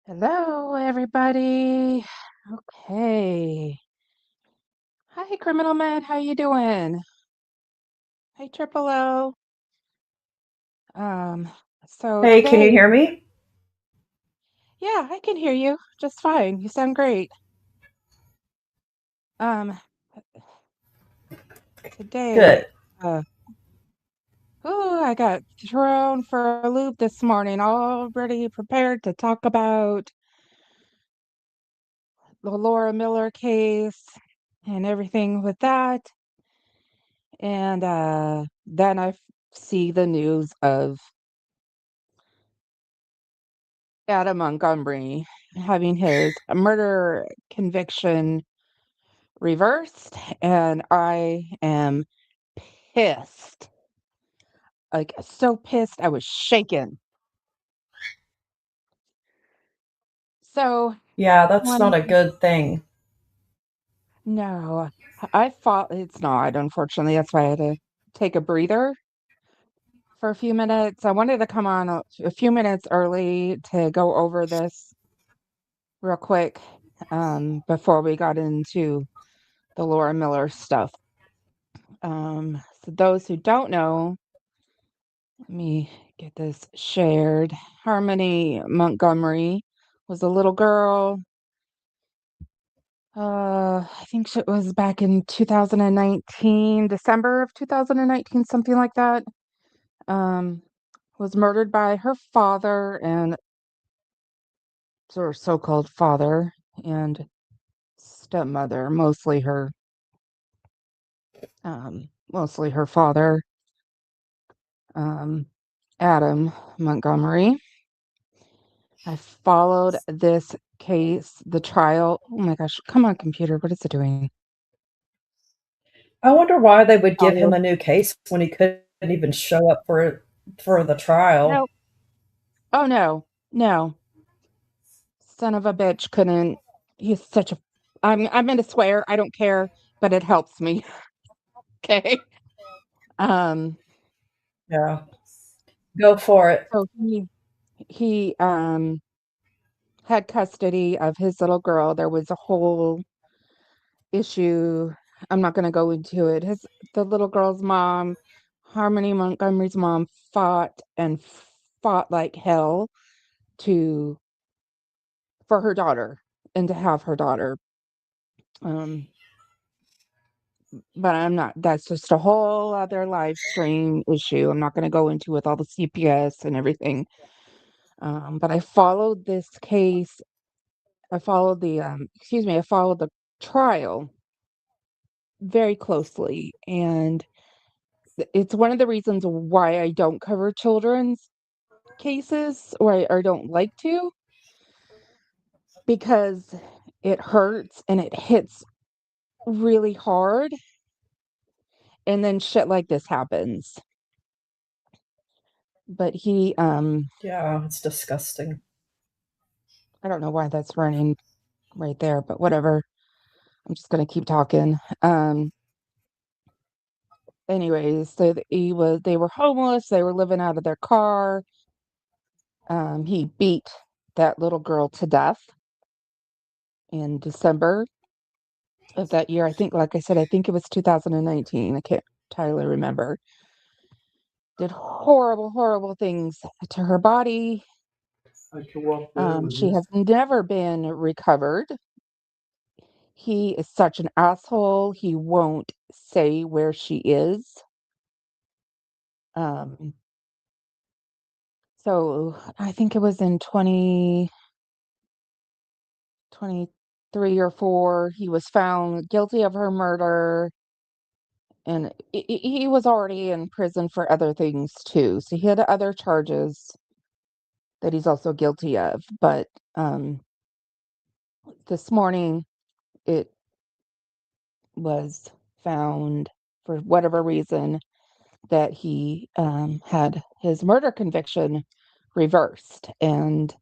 Hello, everybody. Okay. Hi, Criminal Med. How you doing? Hey, Triple O. Um, so Hey, can you today, hear me? yeah, I can hear you just fine. You sound great. Um, today, Good. uh, I got thrown for a loop this morning, already prepared to talk about the Laura Miller case and everything with that. And then see the news of Adam Montgomery having his murder conviction reversed, and I am pissed. Like, so pissed, I was shaken. So, Yeah, that's not one, a good thing. no, I thought it's not, unfortunately. That's why I had to take a breather for a few minutes. I wanted to come on a few minutes early to go over this real quick before we got into the Laura Miller stuff. So those who don't know, let me get this shared. Harmony Montgomery was a little girl. I think it was back in 2019, December of 2019, something like that. Um, was murdered by her father and or so-called father and stepmother, mostly her father, um, Adam Montgomery. I followed this case, the trial. Oh my gosh, come on, computer, what is it doing? I wonder why they would give him Audio. a new case when he couldn't even show up for the trial. No. Oh no, no. Son of a bitch couldn't. He's such a. I'm gonna swear. I don't care, but it helps me. Okay. Um. Yeah, go for it. So he had custody of his little girl. There was a whole issue. I'm not gonna go into it. The little girl's mom, Harmony Montgomery's mom, fought and fought like hell to for her daughter and to have her daughter. Um, but I'm not. That's just a whole other live stream issue. I'm not going to go into with all the CPS and everything. But I followed this case. I followed I followed the trial very closely, and it's one of the reasons why I don't cover children's cases or don't like to, because it hurts and it hits really hard, and then shit like this happens. But Yeah, it's disgusting. I don't know why that's running right there, but whatever. I'm just gonna keep talking. Anyways, so they were homeless, they were living out of their car. He beat that little girl to death in December of that year. I think, like I said, I think it was 2019. I can't entirely remember. Did horrible, horrible things to her body. She has never been recovered. He is such an asshole. He won't say where she is. Um, so I think it was in 2023 or 4, he was found guilty of her murder, and he was already in prison for other things too. So he had other charges that he's also guilty of. But this morning, it was found for whatever reason that he had his murder conviction reversed. And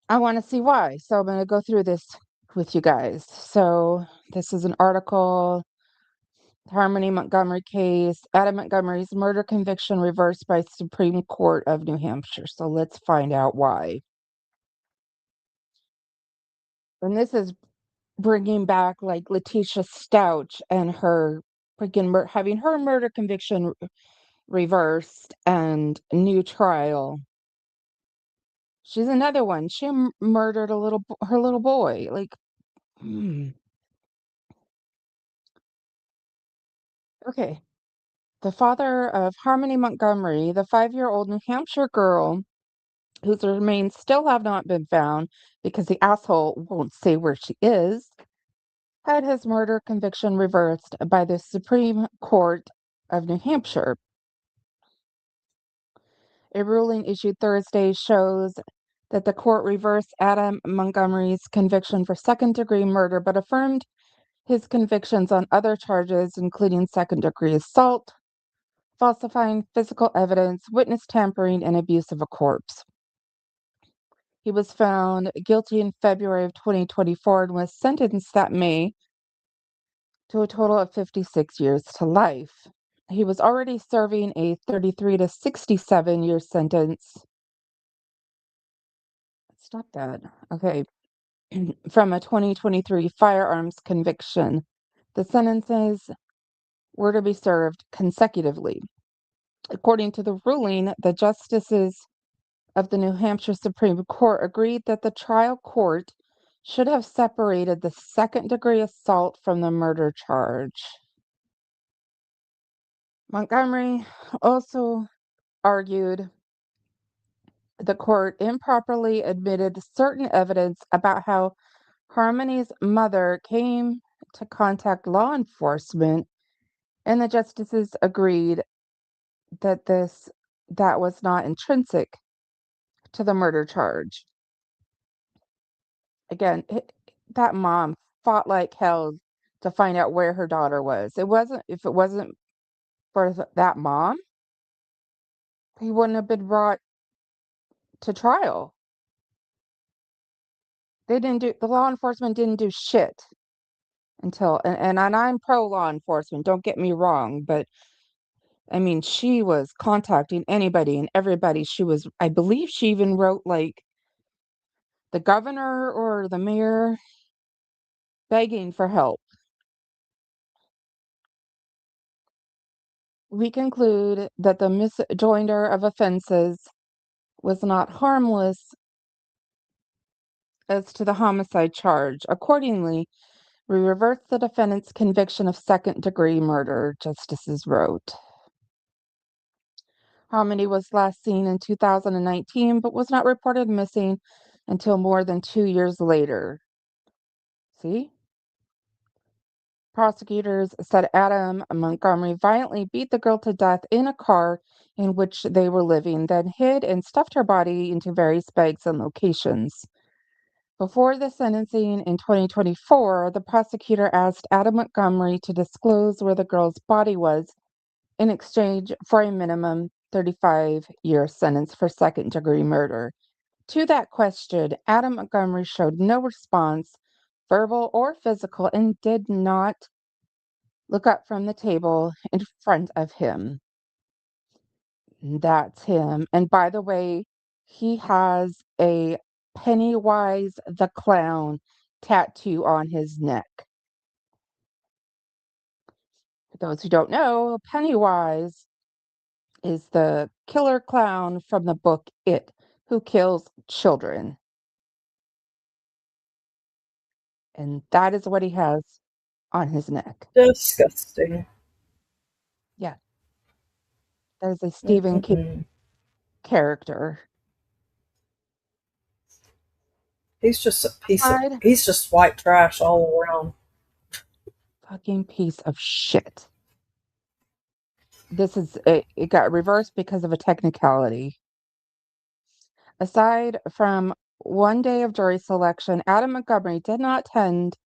I want to see why. So I'm going to go through this with you guys. So this is an article, Harmony Montgomery case, Adam Montgomery's murder conviction reversed by Supreme Court of New Hampshire. So let's find out why. And this is bringing back like Letitia Stouch and her freaking having her murder conviction reversed and new trial. She's another one. She murdered her little boy. Like, okay. The father of Harmony Montgomery, the 5-year-old New Hampshire girl whose remains still have not been found because the asshole won't say where she is, had his murder conviction reversed by the Supreme Court of New Hampshire. A ruling issued Thursday shows that the court reversed Adam Montgomery's conviction for second-degree murder, but affirmed his convictions on other charges, including second-degree assault, falsifying physical evidence, witness tampering, and abuse of a corpse. He was found guilty in February of 2024 and was sentenced that May to a total of 56 years to life. He was already serving a 33 to 67-year sentence. Stop that. Okay. From a 2023 firearms conviction. The sentences were to be served consecutively. According to the ruling, the justices of the New Hampshire Supreme Court agreed that the trial court should have separated the second-degree assault from the murder charge. Montgomery also argued the court improperly admitted certain evidence about how Harmony's mother came to contact law enforcement, and the justices agreed that that was not intrinsic to the murder charge. Again, that mom fought like hell to find out where her daughter was. If it wasn't for that mom, he wouldn't have been brought to trial. The law enforcement didn't do shit until, and I'm pro law enforcement, don't get me wrong, but I mean, she was contacting anybody and everybody. I believe she even wrote like the governor or the mayor begging for help. We conclude that the misjoinder of offenses was not harmless as to the homicide charge. Accordingly, we reverse the defendant's conviction of second-degree murder, justices wrote. Harmony was last seen in 2019, but was not reported missing until more than 2 years later. See? Prosecutors said Adam Montgomery violently beat the girl to death in a car in which they were living, then hid and stuffed her body into various bags and locations. Before the sentencing in 2024, the prosecutor asked Adam Montgomery to disclose where the girl's body was in exchange for a minimum 35-year sentence for second-degree murder. To that question, Adam Montgomery showed no response, verbal or physical, and did not look up from the table in front of him. That's him. And by the way, he has a Pennywise the Clown tattoo on his neck. For those who don't know, Pennywise is the killer clown from the book It, who kills children. And that is what he has on his neck. Disgusting. Yeah, that is a Stephen King Mm-mm-mm. character. He's just a Aside, he's just white trash all around. fucking piece of shit. It got reversed because of a technicality. Aside from one day of jury selection, Adam Montgomery did not attend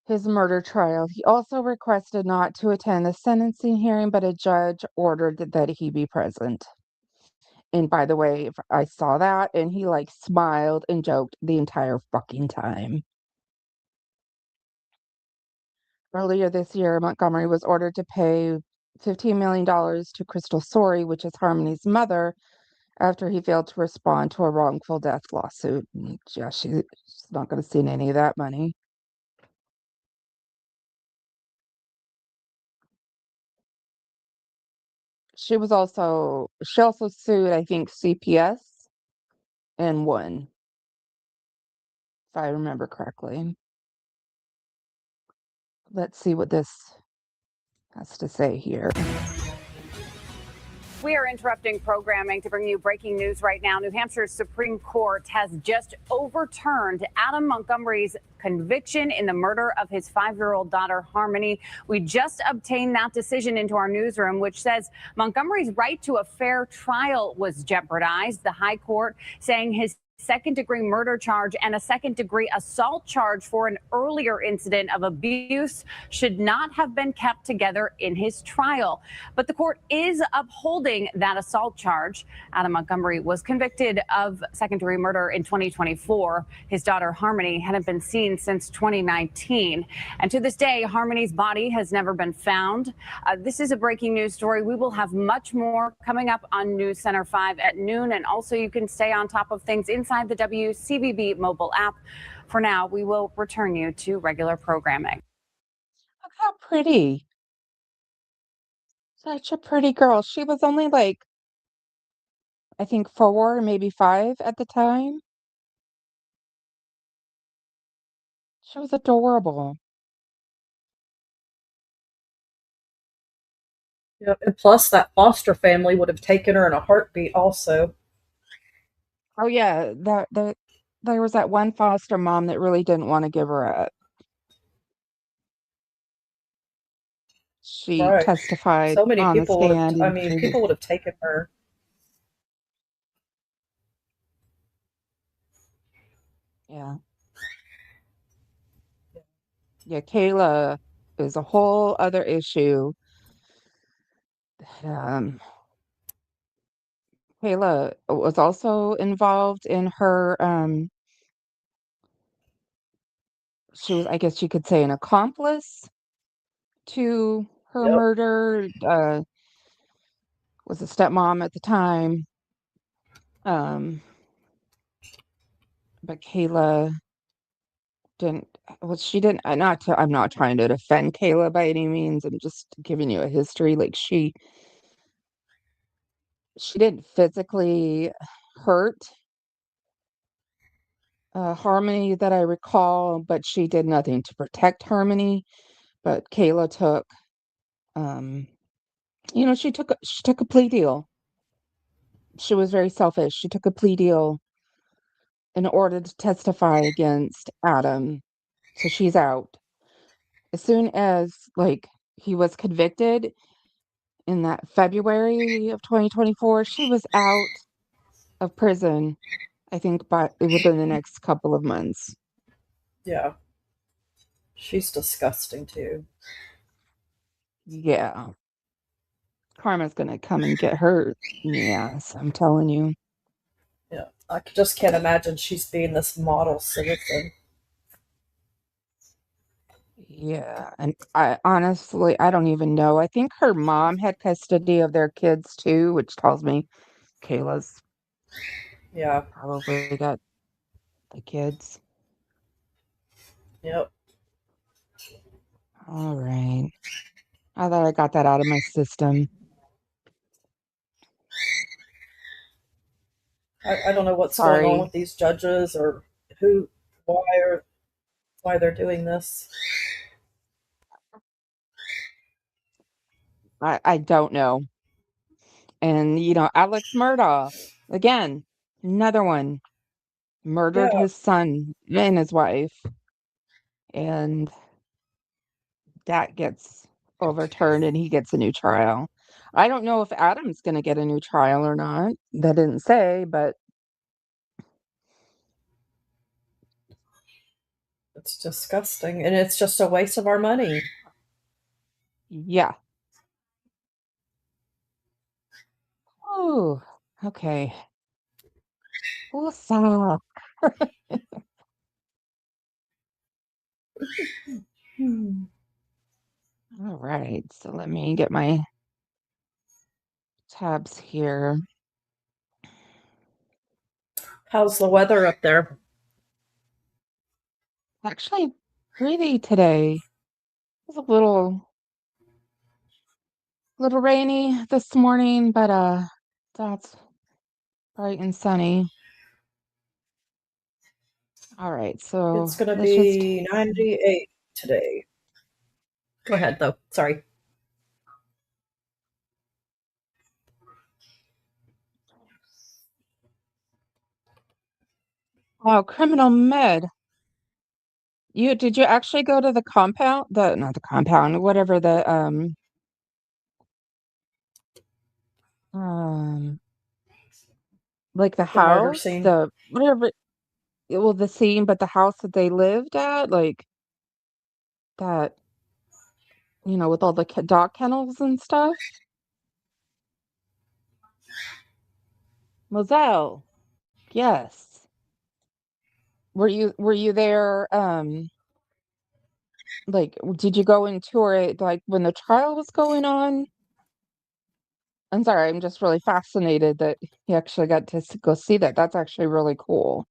his murder trial. He also requested not to attend the sentencing hearing, but a judge ordered that he be present. And by the way, I saw that and he like smiled and joked the entire fucking time. Earlier this year, Montgomery was ordered to pay $15 million to Crystal Sorey, which is Harmony's mother, after he failed to respond to a wrongful death lawsuit. Yeah, she's not going to see any of that money. She also sued, I think, CPS and won, if I remember correctly. Let's see what this has to say here. We are interrupting programming to bring you breaking news right now. New Hampshire's Supreme Court has just overturned Adam Montgomery's conviction in the murder of his 5-year-old daughter, Harmony. We just obtained that decision into our newsroom, which says Montgomery's right to a fair trial was jeopardized. The High Court saying his second-degree murder charge and a second-degree assault charge for an earlier incident of abuse should not have been kept together in his trial. But the court is upholding that assault charge. Adam Montgomery was convicted of second-degree murder in 2024. His daughter, Harmony, hadn't been seen since 2019. And to this day, Harmony's body has never been found. This is a breaking news story. We will have much more coming up on News Center 5 at noon. And also, you can stay on top of things inside the WCBB mobile app. For now, we will return you to regular programming. Look how pretty. Such a pretty girl. She was only like, I think 4, maybe 5 at the time. She was adorable. Yep. And plus, that foster family would have taken her in a heartbeat, also. Oh yeah, there was that one foster mom that really didn't want to give her up. She Right. testified So many on the people would have, stand, I and mean, people would have taken her. yeah, yeah, Kayla is a whole other issue. Um, Kayla was also involved in her, she was, I guess you could say, an accomplice to her Yep. murder, was a stepmom at the time. Um, but Kayla didn't, well, she didn't, I'm not trying to defend Kayla by any means. I'm just giving you a history. Like she didn't physically hurt Harmony that I recall, but she did nothing to protect Harmony. But Kayla took, um, she took a plea deal. She was very selfish. She took a plea deal in order to testify against Adam. So she's out. As soon as like he was convicted in that February of 2024, she was out of prison, I think, by within the next couple of months. Yeah. She's disgusting, too. Yeah. Karma's gonna come and get her in the ass, I'm telling you. Yeah. I just can't imagine she's being this model citizen. Yeah, and I don't even know. I think her mom had custody of their kids too, which tells me Kayla's Yeah. probably got the kids. Yep. All right. I thought I got that out of my system. I don't know what's going on Sorry. with these judges or who, why, or why they're doing this. I don't know. And Alex Murdaugh, again, another one, murdered Yeah. his son and his wife, and that gets overturned and he gets a new trial. I don't know if Adam's going to get a new trial or not. That didn't say, but It's disgusting. And it's just a waste of our money. yeah. Oh, okay. Woosah. Hmm. All right, so let me get my tabs here. How's the weather up there? Actually, pretty today. It was a little rainy this morning, but that's bright and sunny. All right, so It's going to let's just. be 98 today. Go ahead, though. Sorry. Oh, criminal med. Did you actually go to the compound? The Not the compound, whatever um like the The murder house, scene. the whatever, well, the scene, but the house that they lived at, like that, with all the dog kennels and stuff. Moselle, yes. Were you there? Like, did you go and tour it like when the trial was going on? I'm sorry, I'm just really fascinated that you actually got to go see that. That's actually really cool.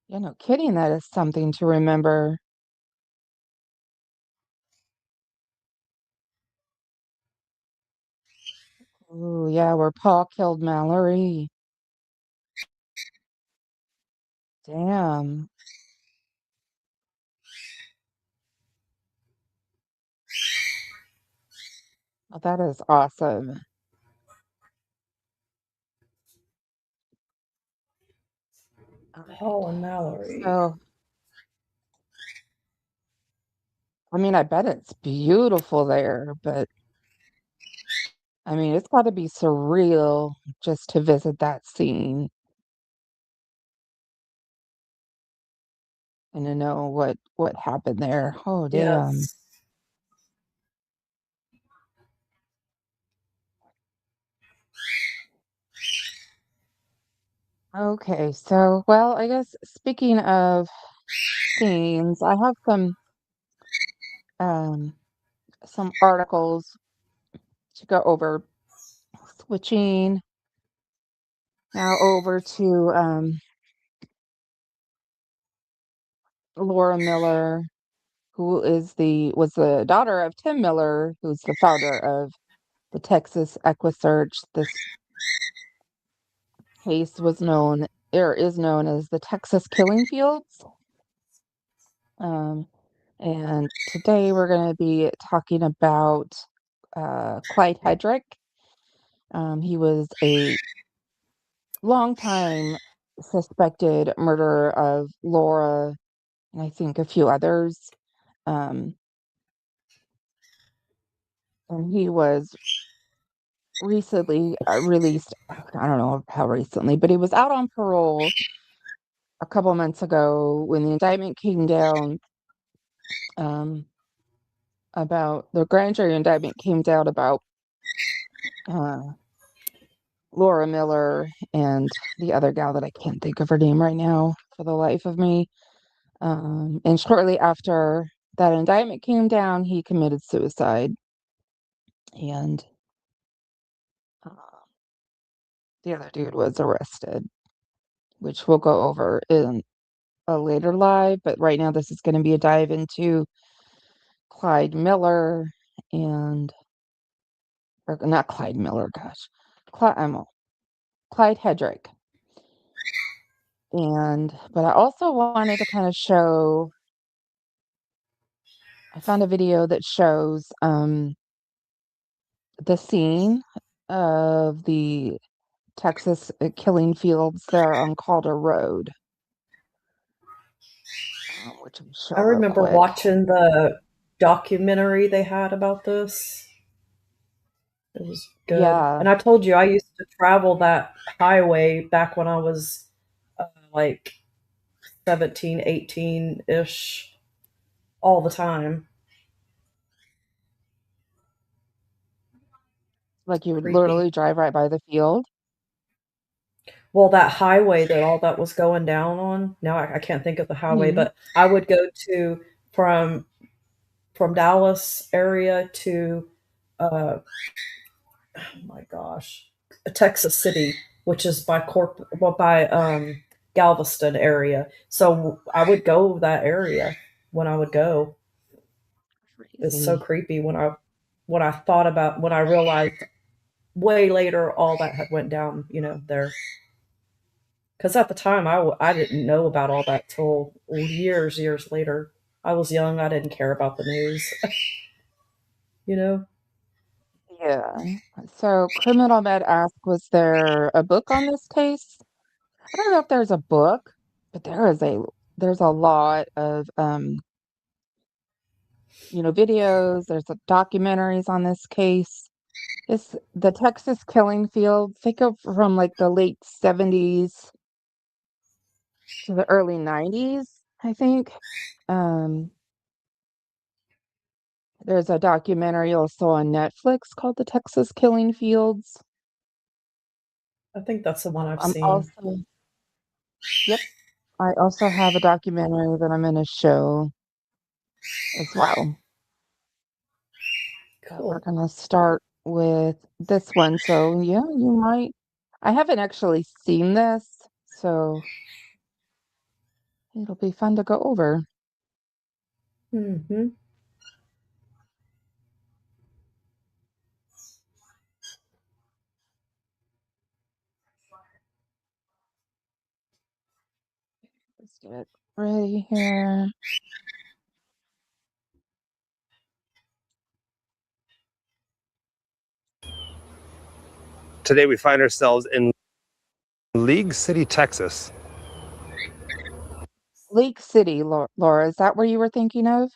Yeah, no kidding. That is something to remember. Oh, yeah, where Paul killed Mallory. Damn. Oh, that is awesome. All right. Paul and Mallory. So, I mean, I bet it's beautiful there, but I mean, it's got to be surreal just to visit that scene and to know what happened there. Oh, damn. Yes. Okay, so, well, I guess speaking of scenes, I have um some articles to go over, switching now over to Laura Miller, who was the daughter of Tim Miller, who's the founder of the Texas Equusearch. This case is known as the Texas Killing Fields. Um, and today we're going to be talking about Clyde Hedrick. He was a longtime suspected murderer of Laura and I think a few others. Um, and he was recently released. I don't know how recently, but he was out on parole a couple months ago when the indictment came down. Um, about the grand jury indictment came down about uh, Laura Miller and the other gal that I can't think of her name right now for the life of me. And shortly after that indictment came down, he committed suicide, and uh, the other dude was arrested, which we'll go over in a later live. But right now, this is going to be a dive into Clyde Miller and, or not Clyde Miller, gosh, Clyde Hedrick. But I also wanted to kind of I found a video that shows the scene of the Texas killing fields there on Calder Road, which I'll I show real remember quick. watching the documentary they had about this. It was good. Yeah, And I told you I used to travel that highway back when I was like 17, 18 ish all the time. like you would Creepy. literally drive right by the field. Well, that highway that all that was going down on, now I can't think of the highway, Hmm. but I would go to from from Dallas area to oh my gosh, Texas City, which is by Galveston area. So I would go that area when I would go. It's so Crazy. creepy when I thought about when I realized way later all that had went down, there. Because at the time I didn't know about all that till years later. I was young. I didn't care about the news. you know. Yeah. So Criminal Med asked, was there a book on this case? I don't know if there's a book, but there's a lot of videos, there's documentaries on this case. It's the Texas killing field. Think of from like the late 70s to the early 90s, I think. Um, there's a documentary also on Netflix called The Texas Killing Fields. I think that's the one I've I'm seen. also, yep, I also have a documentary that I'm going to show as well. But we're Cool. going to start with this one. So, yeah, I haven't actually seen this, so it'll be fun to go over. Mm-hmm. Let's get it ready here. Today we find ourselves in League City, Texas. Lake City, Laura, is that where you were thinking of?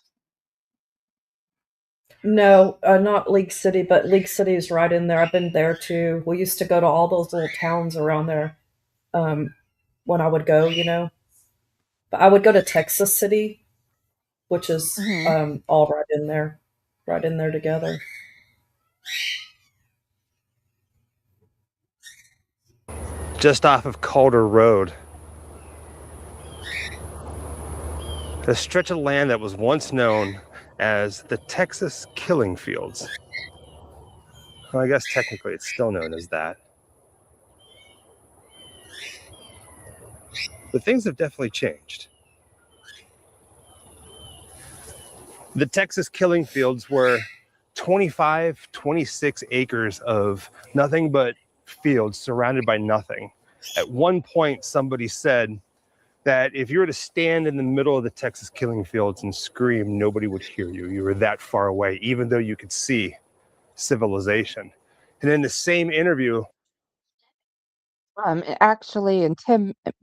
No, not League City, but League City is right in there. I've been there too. We used to go to all those little towns around there when I would go. But I would go to Texas City, which is Hmm. all right in there together. Just off of Calder Road. A stretch of land that was once known as the Texas Killing Fields. Well, I guess technically it's still known as that. But things have definitely changed. The Texas Killing Fields were 25, 26 acres of nothing but fields surrounded by nothing. At one point, somebody said that if you were to stand in the middle of the Texas Killing Fields and scream, nobody would hear you. You were that far away, even though you could see civilization. And in the same interview, Actually, and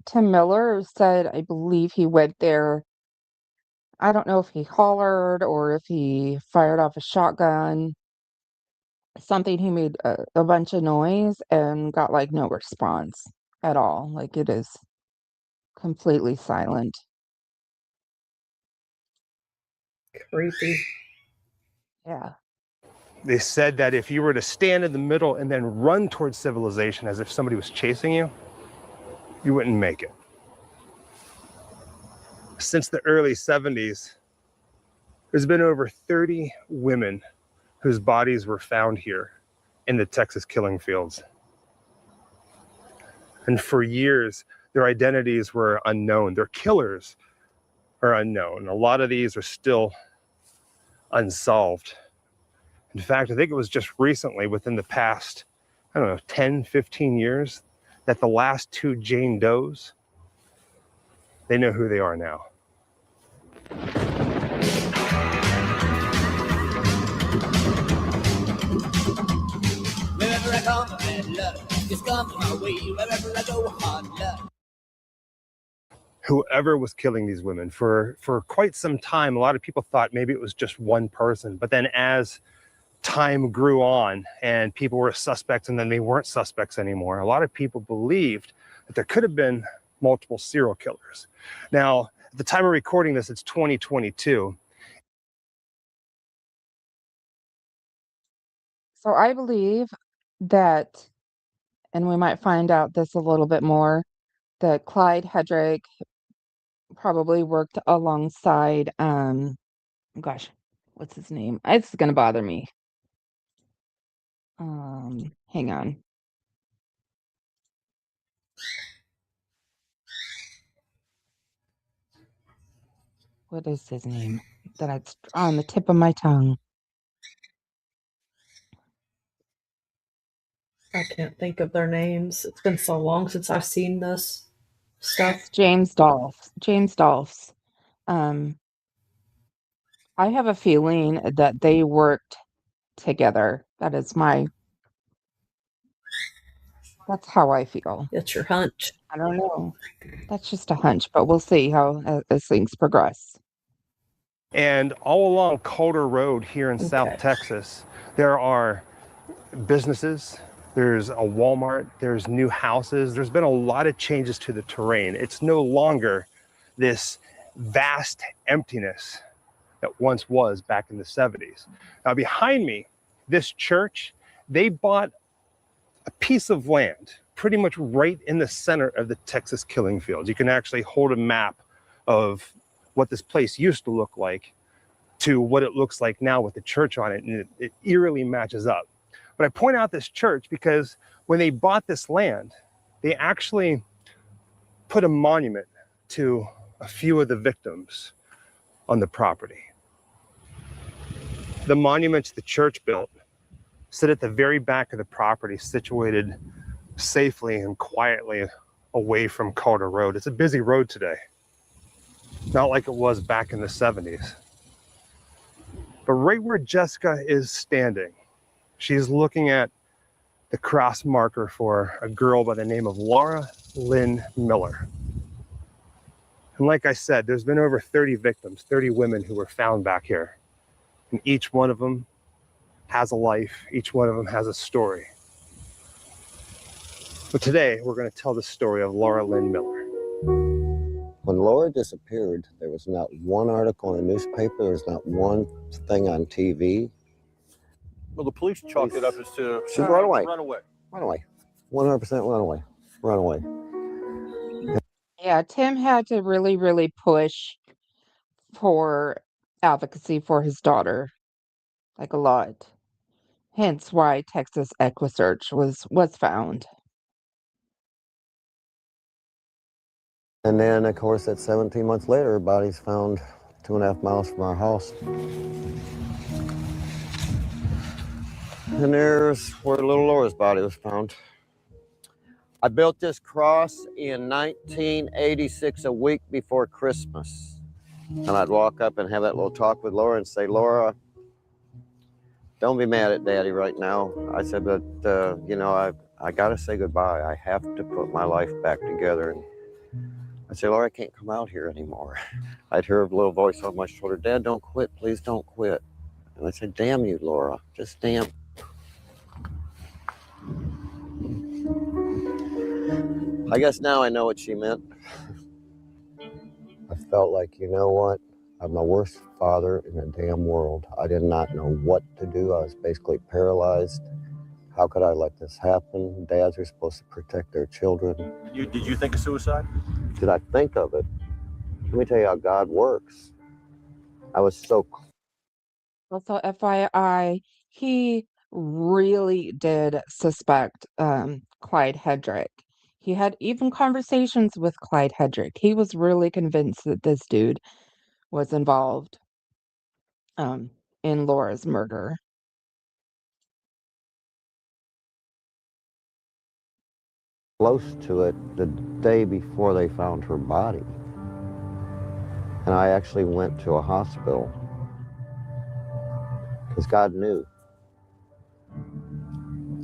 Tim Miller said, I believe he went there. I don't know if he hollered or if he fired off a shotgun, something. He made a bunch of noise and got like no response at all. Like it is completely silent. Creepy. Yeah. they said that if you were to stand in the middle and then run towards civilization as if somebody was chasing you, you wouldn't make it. Since the early 70s, there's been over 30 women whose bodies were found here in the Texas Killing Fields. And for years, their identities were unknown. Their killers are unknown. A lot of these are still unsolved. In fact, I think it was just recently, within the past, 10, 15 years, that the last two Jane Does, they know who they are now. Wherever I come, bad luck just comes my way. Wherever I go, hard luck. Whoever was killing these women, for quite some time, a lot of people thought maybe it was just one person. But then as time grew on and people were suspects and then they weren't suspects anymore, a lot of people believed that there could have been multiple serial killers. Now, at the time of recording this, it's 2022. So I believe that, and we might find out this a little bit more, that Clyde Hedrick probably worked alongside, gosh, What's his name? It's gonna bother me. Hang on. What is his name? That's on the tip of my tongue. I can't think of their names. It's been so long since I've seen this stuff. It's James Dolph. James Dolph's. I have a feeling that they worked together. That's how I feel. It's your hunch. I don't know. That's just a hunch, but we'll see how as things progress. And all along Calder Road here in South Texas, there are businesses, there's a Walmart, there's new houses. There's been a lot of changes to the terrain. It's no longer this vast emptiness that once was back in the 70s. Now behind me, this church, they bought a piece of land pretty much right in the center of the Texas killing fields. You can actually hold a map of what this place used to look like to what it looks like now with the church on it, and it eerily matches up. But I point out this church because when they bought this land, they actually put a monument to a few of the victims on the property. The monuments the church built sit at the very back of the property, situated safely and quietly away from Calder Road. It's a busy road today, not like it was back in the 70s. But right where Jessica is standing, she's looking at the cross marker for a girl by the name of Laura Lynn Miller. And like I said, there's been over 30 victims, 30 women who were found back here. And each one of them has a life. Each one of them has a story. But today, we're going to tell the story of Laura Lynn Miller. When Laura disappeared, there was not one article in the newspaper. There was not one thing on TV. Well, the police chalked it up as to She's run away. Run away. Run away. 100% run away. Run away. Yeah, Tim had to really, really push for advocacy for his daughter, like a lot. Hence why Texas EquiSearch was found. And then, of course, at 17 months later, her body's found 2.5 miles from our house. And there's where little Laura's body was found. I built this cross in 1986, a week before Christmas. And I'd walk up and have that little talk with Laura and say, Laura, don't be mad at Daddy right now. I said, but, you know, I got to say goodbye. I have to put my life back together. And I said, Laura, I can't come out here anymore. I'd hear a little voice on my shoulder, Dad, don't quit. Please don't quit. And I said, damn you, Laura. Just damn. I guess now I know what she meant. I felt like, you know what? I'm the worst father in the damn world. I did not know what to do. I was basically paralyzed. How could I let this happen? Dads are supposed to protect their children. Did you think of suicide? Did I think of it? Let me tell you how God works. I was so... Also, FYI, he really did suspect Clyde Hedrick. He had even conversations with Clyde Hedrick. He was really convinced that this dude was involved in Laura's murder. close to it the day before they found her body. And I actually went to a hospital because God knew.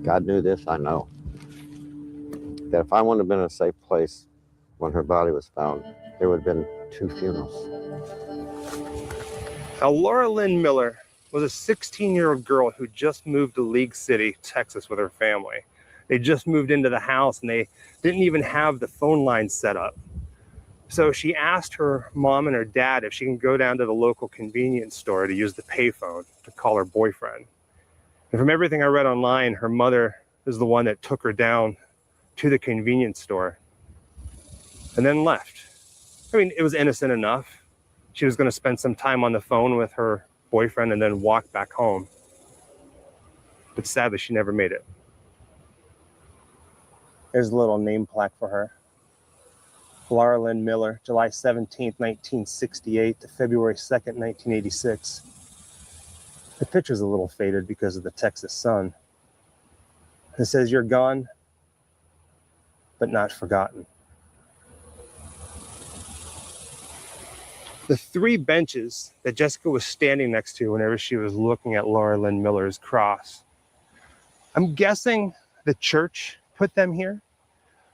God knew this, I know. That if I wouldn't have been in a safe place when her body was found, there would have been 2 funerals. Now, Laura Lynn Miller was a 16-year-old girl who just moved to League City, Texas with her family. They just moved into the house and they didn't even have the phone line set up. So she asked her mom and her dad if she can go down to the local convenience store to use the payphone to call her boyfriend. And from everything I read online, her mother is the one that took her down to the convenience store and then left. I mean, it was innocent enough. She was going to spend some time on the phone with her boyfriend and then walked back home. But sadly, she never made it. There's a little name plaque for her. Laura Lynn Miller, July 17th, 1968 to February 2nd, 1986. The picture's a little faded because of the Texas sun. It says, "You're gone, but not forgotten." The 3 benches that Jessica was standing next to whenever she was looking at Laura Lynn Miller's cross, I'm guessing the church put them here,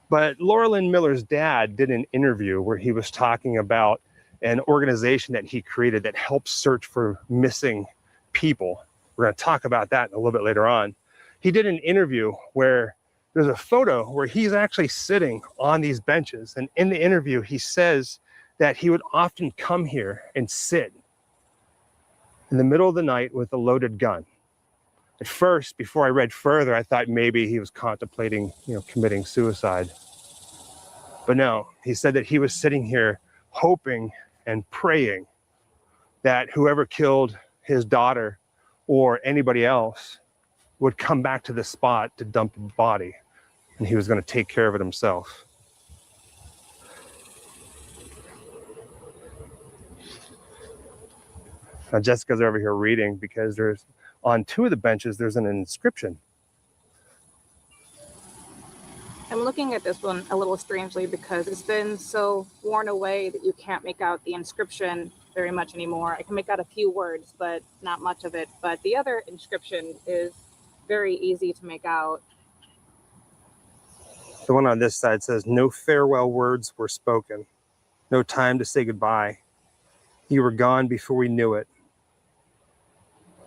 but Laura Lynn Miller's dad did an interview where he was talking about an organization that he created that helps search for missing people. We're going to talk about that a little bit later on. He did an interview where there's a photo where he's actually sitting on these benches. And in the interview, he says that he would often come here and sit in the middle of the night with a loaded gun. At first, before I read further, I thought maybe he was contemplating, committing suicide. But no, he said that he was sitting here hoping and praying that whoever killed his daughter or anybody else would come back to this spot to dump the body, and he was going to take care of it himself. Now Jessica's over here reading because there's, on 2 of the benches, there's an inscription. I'm looking at this one a little strangely because it's been so worn away that you can't make out the inscription very much anymore. I can make out a few words, but not much of it. But the other inscription is very easy to make out. The one on this side says, "No farewell words were spoken. No time to say goodbye. You were gone before we knew it.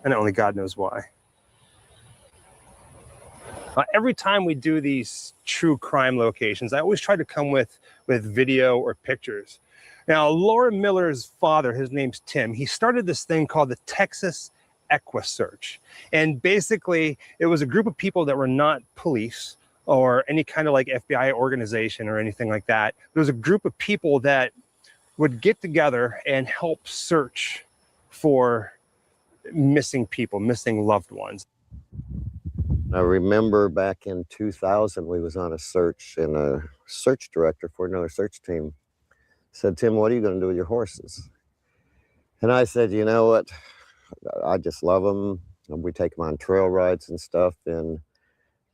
And only God knows why." Every time we do these true crime locations, I always try to come with video or pictures. Now, Laura Miller's father, his name's Tim, he started this thing called the Texas EquiSearch. And basically, it was a group of people that were not police or any kind of like FBI organization or anything like that. There was a group of people that would get together and help search for missing people, missing loved ones. I remember back in 2000, we was on a search, and a search director for another search team said, "Tim, what are you going to do with your horses?" And I said, "You know what? I just love them. We take them on trail rides and stuff." And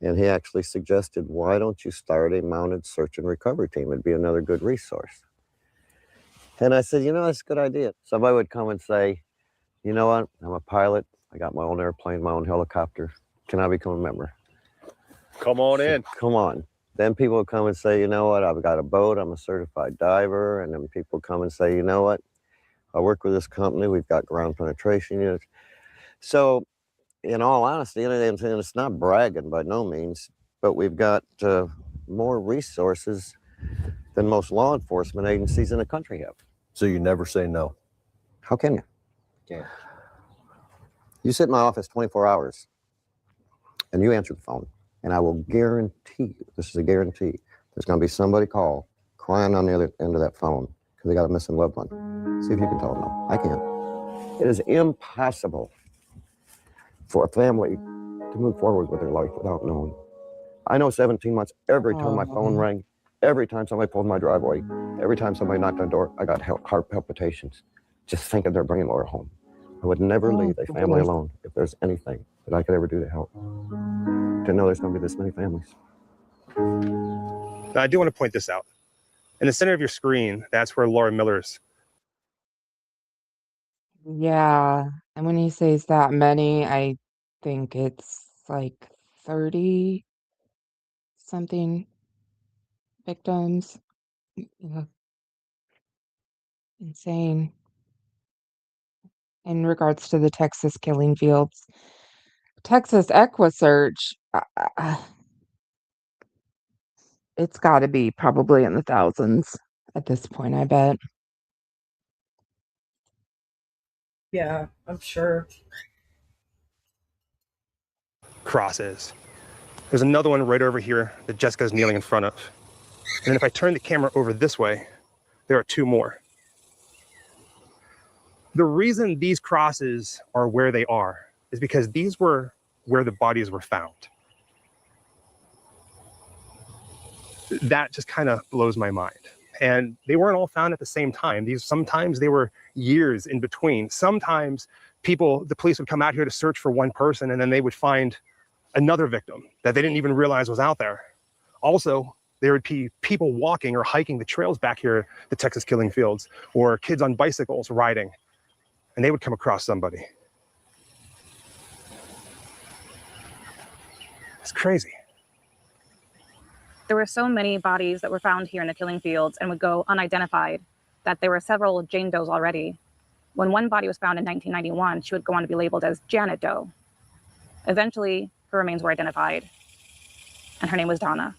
he actually suggested, "Why don't you start a mounted search and recovery team? It'd be another good resource." And I said, "That's a good idea." Somebody would come and say, "You know what? I'm a pilot. I got my own airplane, my own helicopter. Can I become a member?" Come on in. Come on. Then people would come and say, "You know what? I've got a boat. I'm a certified diver." And then people come and say, "You know what? I work with this company. We've got ground penetration units." So, in all honesty, and it's not bragging by no means, but we've got more resources than most law enforcement agencies in the country have. So you never say no. How can you? Yeah. You sit in my office 24 hours and you answer the phone, and I will guarantee you, this is a guarantee, there's going to be somebody crying on the other end of that phone because they got a missing loved one. See if you can tell them no. I can't. It is impossible for a family to move forward with their life without knowing. I know 17 months, every time my phone rang, every time somebody pulled my driveway, every time somebody knocked on the door, I got heart palpitations just thinking they're bringing Laura home. I would never leave a family alone if there's anything that I could ever do to help. To know there's going to be this many families. Now, I do want to point this out. In the center of your screen, that's where Laura Miller's. Yeah. And when he says that many, I think it's like 30 something victims. Yeah. Insane. In regards to the Texas killing fields. Texas EquiSearch, it's got to be probably in the thousands at this point, I bet. Yeah, I'm sure. Cross is. There's another one right over here that Jessica's kneeling in front of. And then if I turn the camera over this way, there are 2 more. The reason these crosses are where they are is because these were where the bodies were found. That just kind of blows my mind. And they weren't all found at the same time. Sometimes they were years in between. Sometimes the police would come out here to search for one person, and then they would find another victim that they didn't even realize was out there. Also, there would be people walking or hiking the trails back here, the Texas killing fields, or kids on bicycles riding, and they would come across somebody. It's crazy. There were so many bodies that were found here in the killing fields and would go unidentified that there were several Jane Does already. When one body was found in 1991, she would go on to be labeled as Janet Doe. Eventually, her remains were identified, and her name was Donna.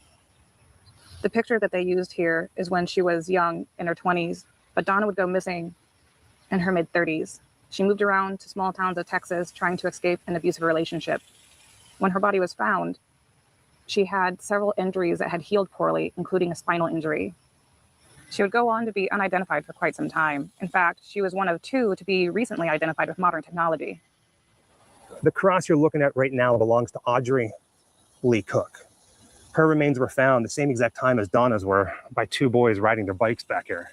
The picture that they used here is when she was young, in her 20s, but Donna would go missing in her mid-30s. She moved around to small towns of Texas trying to escape an abusive relationship. When her body was found, she had several injuries that had healed poorly, including a spinal injury. She would go on to be unidentified for quite some time. In fact, she was one of two to be recently identified with modern technology. The cross you're looking at right now belongs to Audrey Lee Cook. Her remains were found the same exact time as Donna's were by two boys riding their bikes back here.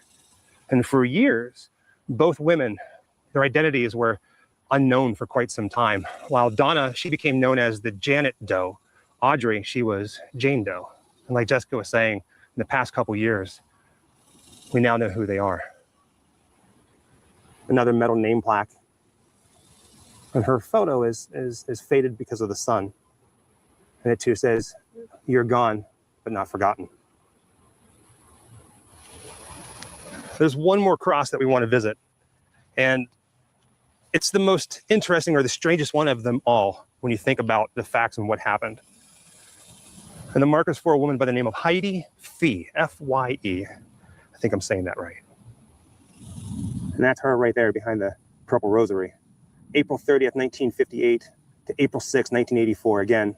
And for years, both women, their identities were unknown for quite some time. While Donna, she became known as the Janet Doe. Audrey, she was Jane Doe. And like Jessica was saying, in the past couple years, we now know who they are. Another metal name plaque. And her photo is faded because of the sun. And it too says, "You're gone, but not forgotten." There's one more cross that we want to visit. And it's the most interesting or the strangest one of them all when you think about the facts and what happened. And the marker's for a woman by the name of Heidi Villareal-Fyes, F-Y-E. I think I'm saying that right. And that's her right there behind the purple rosary. April 30th, 1958 to April 6th, 1984. Again,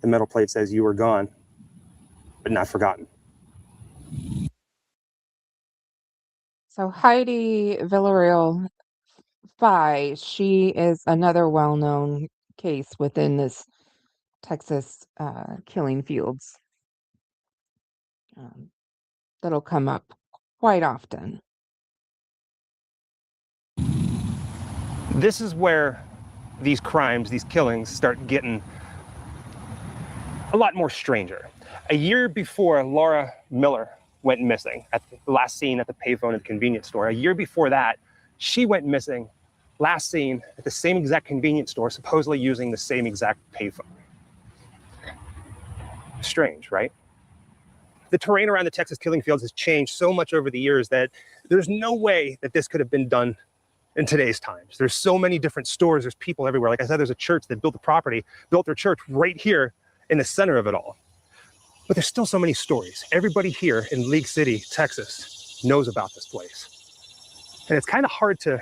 the metal plate says, "You were gone, but not forgotten." So Heidi Villareal-Fyes, she is another well-known case within this Texas killing fields. That'll come up quite often. This is where these crimes, these killings, start getting a lot more stranger. A year before Laura Miller went missing, at the last seen at the payphone at the convenience store, a year before that, she went missing, last seen at the same exact convenience store, supposedly using the same exact payphone. Strange, right? The terrain around the Texas killing fields has changed so much over the years that there's no way that this could have been done in today's times. There's so many different stores, there's people everywhere. Like I said, there's a church that built the property, built their church right here in the center of it all. But there's still so many stories. Everybody here in League City, Texas, knows about this place. And it's kind of hard to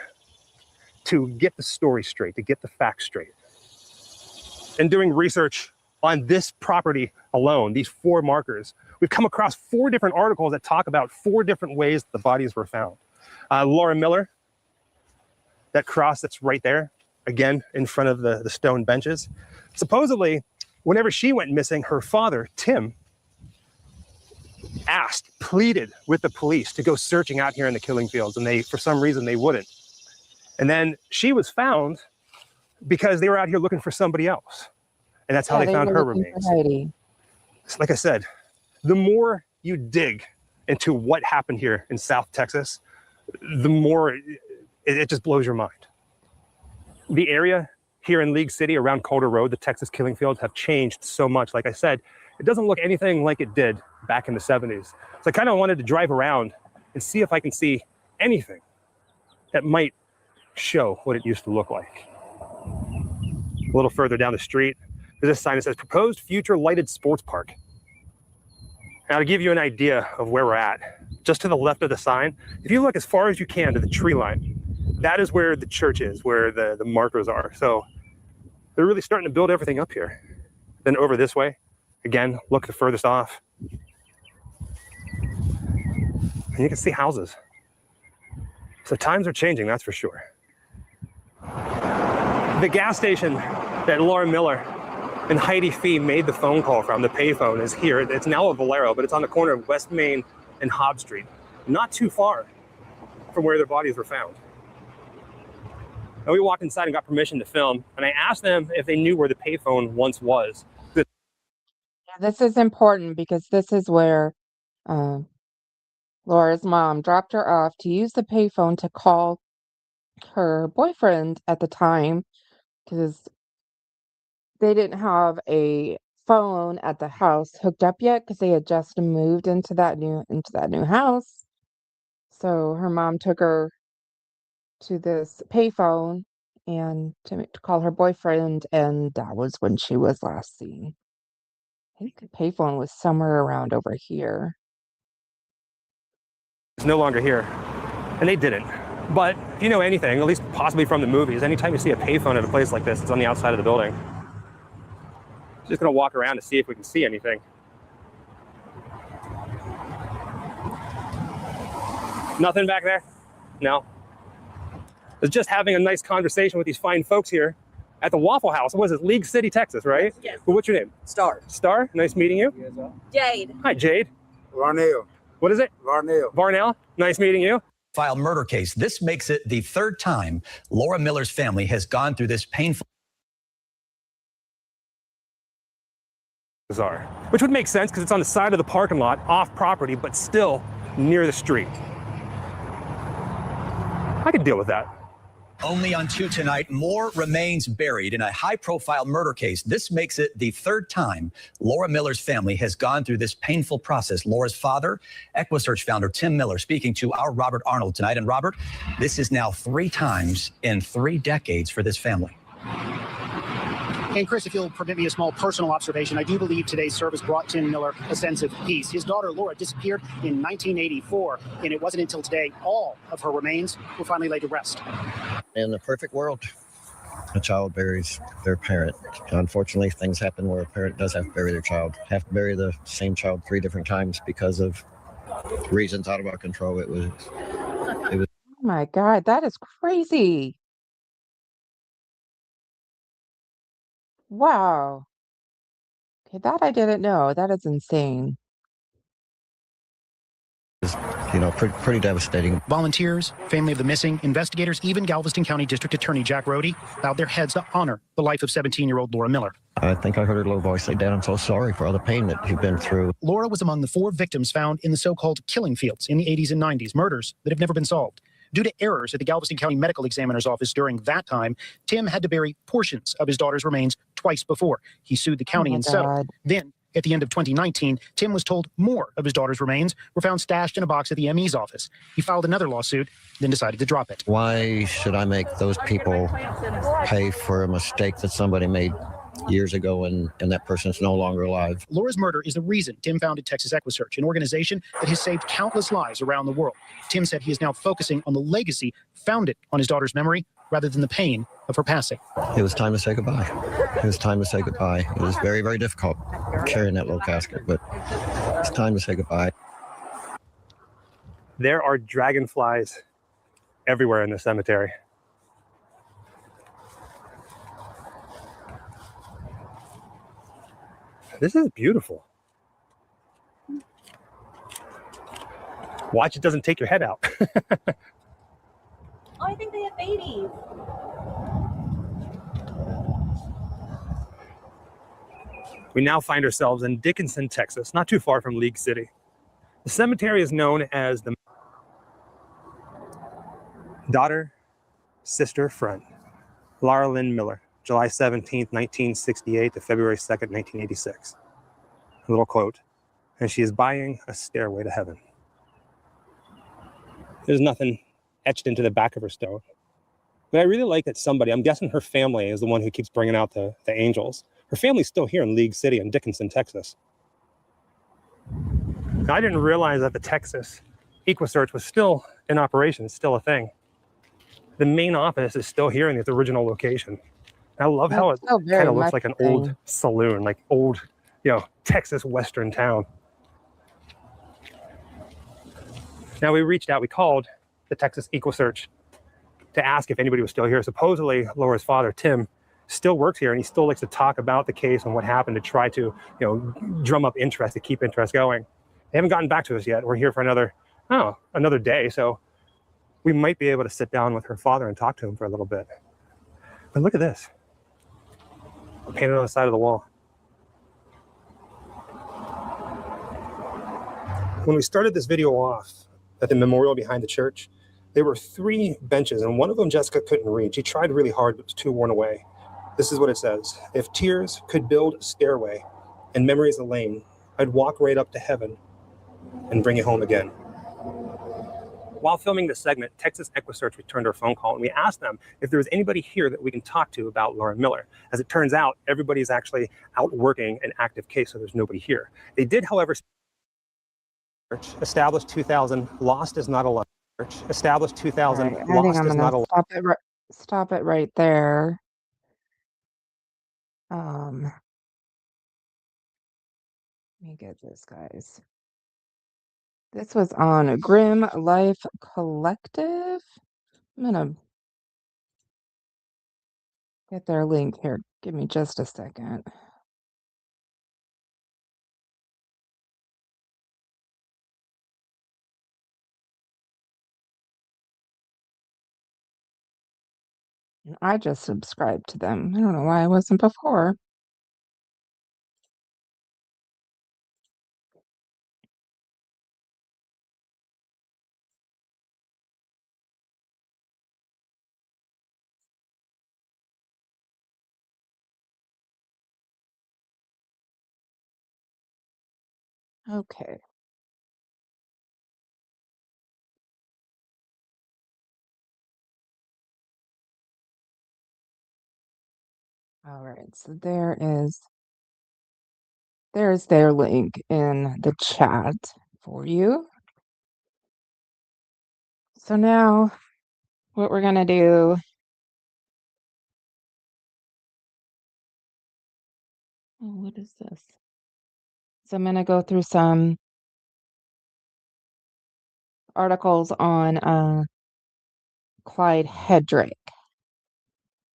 get the story straight, to get the facts straight. And doing research on this property alone, these 4 markers, we've come across 4 different articles that talk about 4 different ways the bodies were found. Laura Miller, that cross that's right there, again, in front of the stone benches. Supposedly, whenever she went missing, her father, Tim, pleaded with the police to go searching out here in the killing fields, and for some reason, they wouldn't. And then she was found because they were out here looking for somebody else. And that's how they found her remains. Like I said, the more you dig into what happened here in South Texas, the more it just blows your mind. The area here in League City around Calder Rd, the Texas killing fields, have changed so much. Like I said, it doesn't look anything like it did back in the 70s. So I kind of wanted to drive around and see if I can see anything that might show what it used to look like. A little further down the street, there's a sign that says "Proposed Future Lighted Sports Park." Now, to give you an idea of where we're at, just to the left of the sign, if you look as far as you can to the tree line, that is where the church is, where the markers are. So they're really starting to build everything up here. Then over this way, again, look the furthest off, and you can see houses. So times are changing, that's for sure. The gas station that Laura Miller and Heidi Fee made the phone call from, the payphone, is here. It's now a Valero, but it's on the corner of West Main and Hobb Street, not too far from where their bodies were found. And we walked inside and got permission to film, and I asked them if they knew where the payphone once was. This is important because this is where Laura's mom dropped her off to use the payphone to call her boyfriend at the time, because they didn't have a phone at the house hooked up yet because they had just moved into that new house. So her mom took her to this payphone and to call her boyfriend, and that was when she was last seen. I think the payphone was somewhere around over here. It's no longer here, and they didn't. But if you know anything, at least possibly from the movies, anytime you see a payphone at a place like this, it's on the outside of the building. Just gonna walk around to see if we can see anything. Nothing back there? No. I was just having a nice conversation with these fine folks here at the Waffle House. What is it? League City, Texas, right? Yes. Well, what's your name? Star. Star? Nice meeting you. Jade. Hi, Jade. Varnell. What is it? Varnell. Varnell? Nice meeting you. File murder case. This makes it the third time Laura Miller's family has gone through this painful. Bizarre. Which would make sense because it's on the side of the parking lot, off property, but still near the street. I could deal with that. Only on 2 tonight, more remains buried in a high-profile murder case. This makes it the third time Laura Miller's family has gone through this painful process. Laura's father, EquiSearch founder Tim Miller, speaking to our Robert Arnold tonight. And Robert, this is now 3 times in 3 decades for this family. And Chris, if you'll permit me a small personal observation, I do believe today's service brought Tim Miller a sense of peace. His daughter Laura disappeared in 1984, and it wasn't until today all of her remains were finally laid to rest. In the perfect world, a child buries their parent. Unfortunately, things happen where a parent does have to bury their child, have to bury the same child 3 different times because of reasons out of our control. It was. Oh my God, that is crazy. Wow. Okay, that I didn't know. That is insane. Pretty devastating. Volunteers, family of the missing, investigators, even Galveston County District Attorney Jack Rody bowed their heads to honor the life of 17-year-old Laura Miller. I think I heard her little voice say, "Dad, I'm so sorry for all the pain that you've been through." Laura was among the 4 victims found in the so-called killing fields in the 80s and 90s, murders that have never been solved. Due to errors at the Galveston County Medical Examiner's Office during that time, Tim had to bury portions of his daughter's remains twice before. He sued the county and settled. Then, at the end of 2019, Tim was told more of his daughter's remains were found stashed in a box at the ME's office. He filed another lawsuit, then decided to drop it. Why should I make those people pay for a mistake that somebody made years ago and that person is no longer alive? Laura's murder is the reason Tim founded Texas EquiSearch, an organization that has saved countless lives around the world. Tim said he is now focusing on the legacy founded on his daughter's memory rather than the pain of her passing. It was time to say goodbye. It was time to say goodbye. It was very, very difficult carrying that little casket, but it's time to say goodbye. There are dragonflies everywhere in the cemetery. This is beautiful. Watch it doesn't take your head out. Oh, I think they have babies. We now find ourselves in Dickinson, Texas, not too far from League City. The cemetery is known as the daughter, sister, friend, Laura Lynn Miller, July 17th, 1968 to February 2nd, 1986. A little quote, and she is buying a stairway to heaven. There's nothing etched into the back of her stone. But I really like that somebody, I'm guessing her family is the one who keeps bringing out the angels. Her family's still here in League City in Dickinson, Texas. Now, I didn't realize that the Texas EquiSearch was still in operation, it's still a thing. The main office is still here in its original location. I love how it kind of looks like an old saloon, like old, Texas Western town. Now we reached out, we called the Texas EquiSearch to ask if anybody was still here. Supposedly, Laura's father, Tim, still works here, and he still likes to talk about the case and what happened to try to, drum up interest, to keep interest going. They haven't gotten back to us yet. We're here for another day, so we might be able to sit down with her father and talk to him for a little bit. But look at this. Painted on the side of the wall. When we started this video off at the memorial behind the church, there were 3 benches, and one of them Jessica couldn't reach. She tried really hard, but was too worn away. This is what it says. If tears could build a stairway and memories a lane, I'd walk right up to heaven and bring it home again. While filming this segment, Texas EquiSearch returned our phone call, and we asked them if there was anybody here that we can talk to about Laura Miller. As it turns out, everybody's actually out working an active case, so there's nobody here. They did, however, established 2000, lost is not alone. Established 2000, Right, lost is not alone. Stop it right there. Let me get this, guys. This was on Grim Life Collective. I'm gonna get their link here. Give me just a second. I just subscribed to them. I don't know why I wasn't before. Okay. All right, so there's their link in the chat for you. So now what we're gonna do, what is this? So I'm gonna go through some articles on Clyde Hedrick,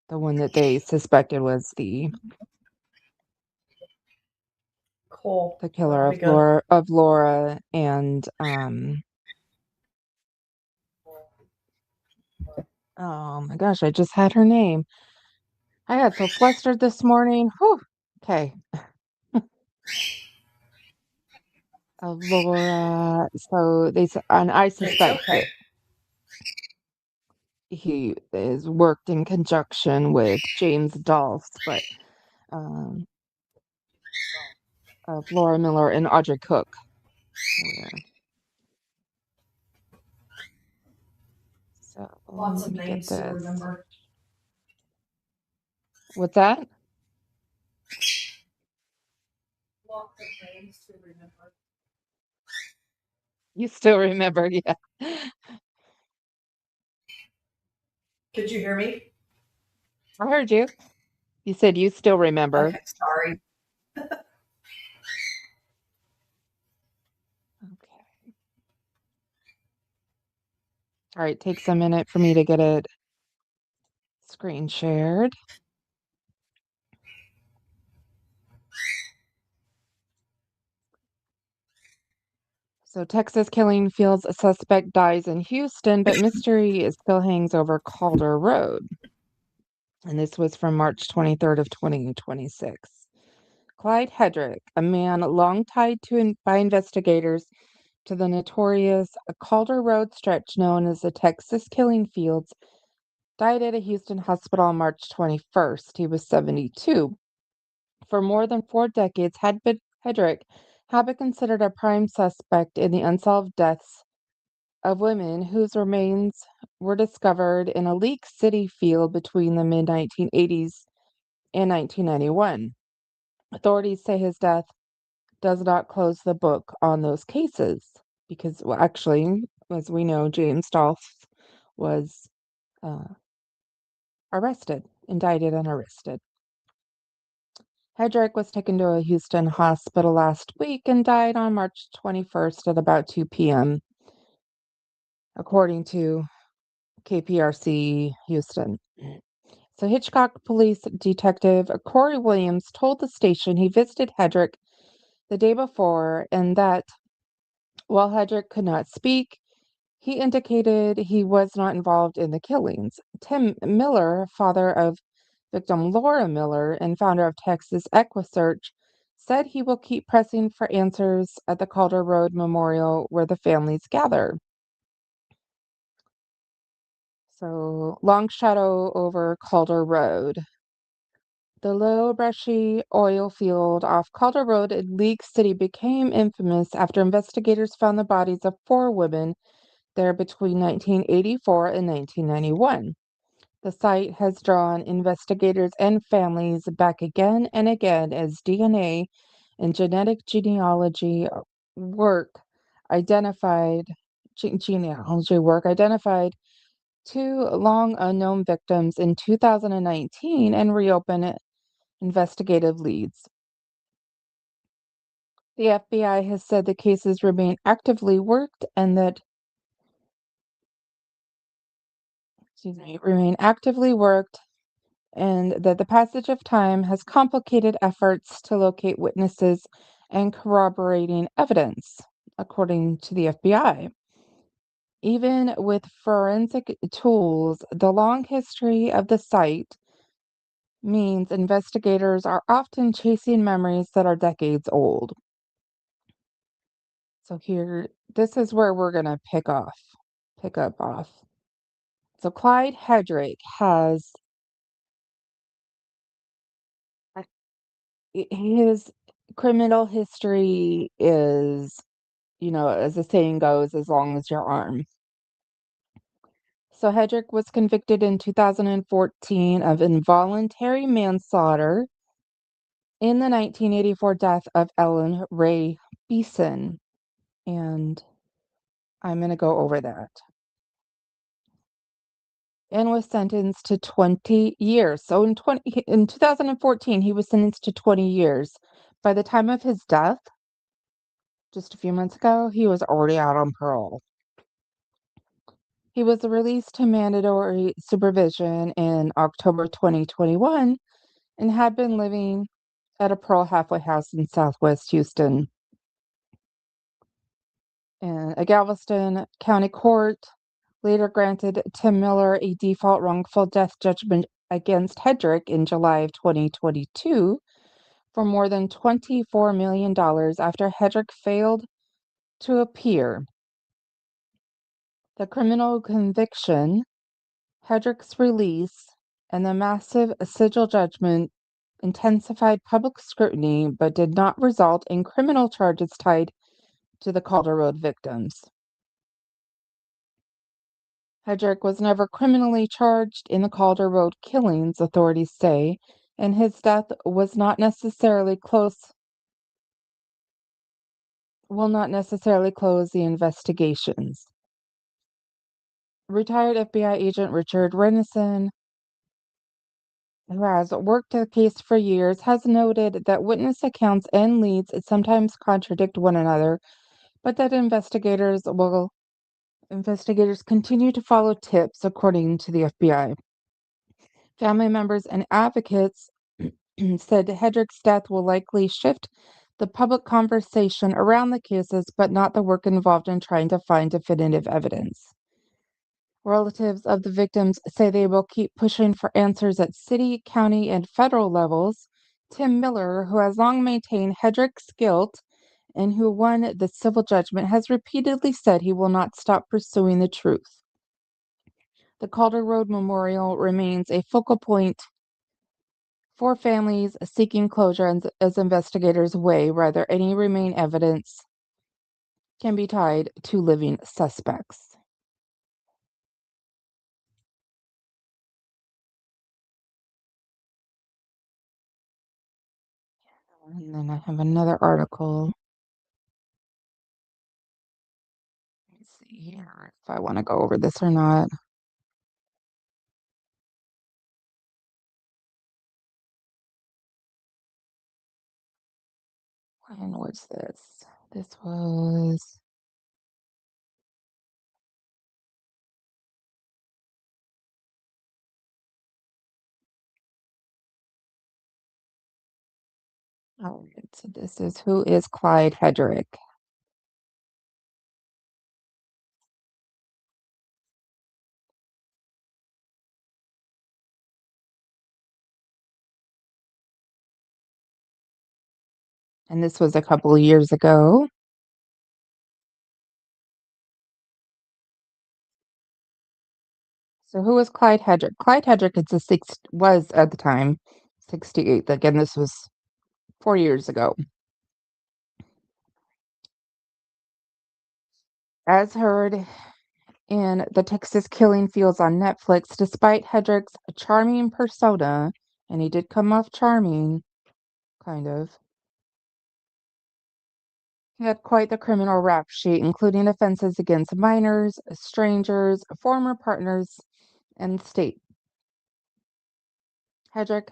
the one that they suspected was the killer of Laura and oh my gosh, I just had her name. I got so flustered this morning. Whew. Okay. Of Laura. So and I suspect that he is worked in conjunction with James Dolph, but of Laura Miller and Audrey Cook. So Lots let of me names get to this. remember. What's that? Lots of names to remember. You still remember, yeah. Could you hear me? I heard you. You said you still remember. Okay, sorry. All right, takes a minute for me to get it screen shared. So Texas killing fields, a suspect dies in Houston, but mystery still hangs over Calder Road. And this was from March 23rd of 2026. Clyde Hedrick, a man long tied by investigators to the notorious Calder Road stretch known as the Texas killing fields, died at a Houston hospital on March 21st. He was 72. For more than 4 decades, Hedrick had been considered a prime suspect in the unsolved deaths of women whose remains were discovered in a Leak City field between the mid-1980s and 1991. Authorities say his death does not close the book on those cases because, well, actually, as we know, James Dolph was arrested, indicted and arrested. Hedrick was taken to a Houston hospital last week and died on March 21st at about 2 p.m., according to KPRC Houston. So Hitchcock Police Detective Corey Williams told the station he visited Hedrick the day before and that while Hedrick could not speak, he indicated he was not involved in the killings. Tim Miller, father of victim Laura Miller and founder of Texas EquiSearch, said he will keep pressing for answers at the Calder Road Memorial where the families gather. So, long shadow over Calder Road. The low, brushy oil field off Calder Road in League City became infamous after investigators found the bodies of 4 women there between 1984 and 1991. The site has drawn investigators and families back again and again as DNA and genetic genealogy work identified 2 long unknown victims in 2019 and reopen investigative leads. The FBI has said the cases remain actively worked and that the passage of time has complicated efforts to locate witnesses and corroborating evidence, according to the FBI. Even with forensic tools, the long history of the site means investigators are often chasing memories that are decades old. So this is where we're going to pick up off. So Clyde Hedrick has his criminal history is, as the saying goes, as long as your arm. So Hedrick was convicted in 2014 of involuntary manslaughter in the 1984 death of Ellen Ray Beeson. And I'm going to go over that. And was sentenced to 20 years. So in 2014, he was sentenced to 20 years. By the time of his death, just a few months ago, he was already out on parole. He was released to mandatory supervision in October 2021 and had been living at a Pearl halfway house in Southwest Houston. And a Galveston County court later granted Tim Miller a default wrongful death judgment against Hedrick in July of 2022 for more than $24 million after Hedrick failed to appear. The criminal conviction, Hedrick's release, and the massive sigil judgment intensified public scrutiny but did not result in criminal charges tied to the Calder Road victims. Hedrick was never criminally charged in the Calder Road killings, authorities say, and his death will not necessarily close the investigations. Retired FBI agent Richard Renison, who has worked the case for years, has noted that witness accounts and leads sometimes contradict one another, but that investigators continue to follow tips, according to the FBI. Family members and advocates said Hedrick's death will likely shift the public conversation around the cases, but not the work involved in trying to find definitive evidence. Relatives of the victims say they will keep pushing for answers at city, county, and federal levels. Tim Miller, who has long maintained Hedrick's guilt and who won the civil judgment, has repeatedly said he will not stop pursuing the truth. The Calder Road Memorial remains a focal point for families seeking closure as investigators weigh whether any remaining evidence can be tied to living suspects. And then I have another article. Let me see here if I want to go over this or not. When was this? This was All right, so this is who is Clyde Hedrick. And this was a couple of years ago. So who was Clyde Hedrick? Clyde Hedrick was at the time 68th. Again, this was 4 years ago. As heard in the Texas Killing Fields on Netflix, despite Hedrick's charming persona, and he did come off charming, kind of, he had quite the criminal rap sheet, including offenses against minors, strangers, former partners, and state. Hedrick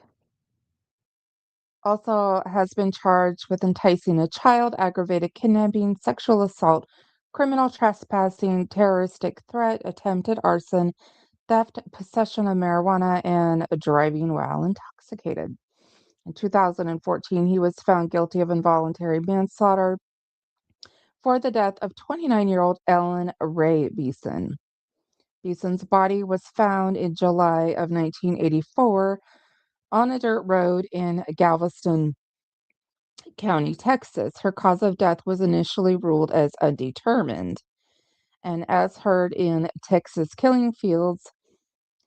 also has been charged with enticing a child, aggravated kidnapping, sexual assault, criminal trespassing, terroristic threat, attempted arson, theft, possession of marijuana, and driving while intoxicated. In 2014, he was found guilty of involuntary manslaughter for the death of 29-year-old Ellen Ray Beeson. Beeson's body was found in July of 1984 on a dirt road in Galveston County, Texas. Her cause of death was initially ruled as undetermined. And as heard in Texas Killing Fields,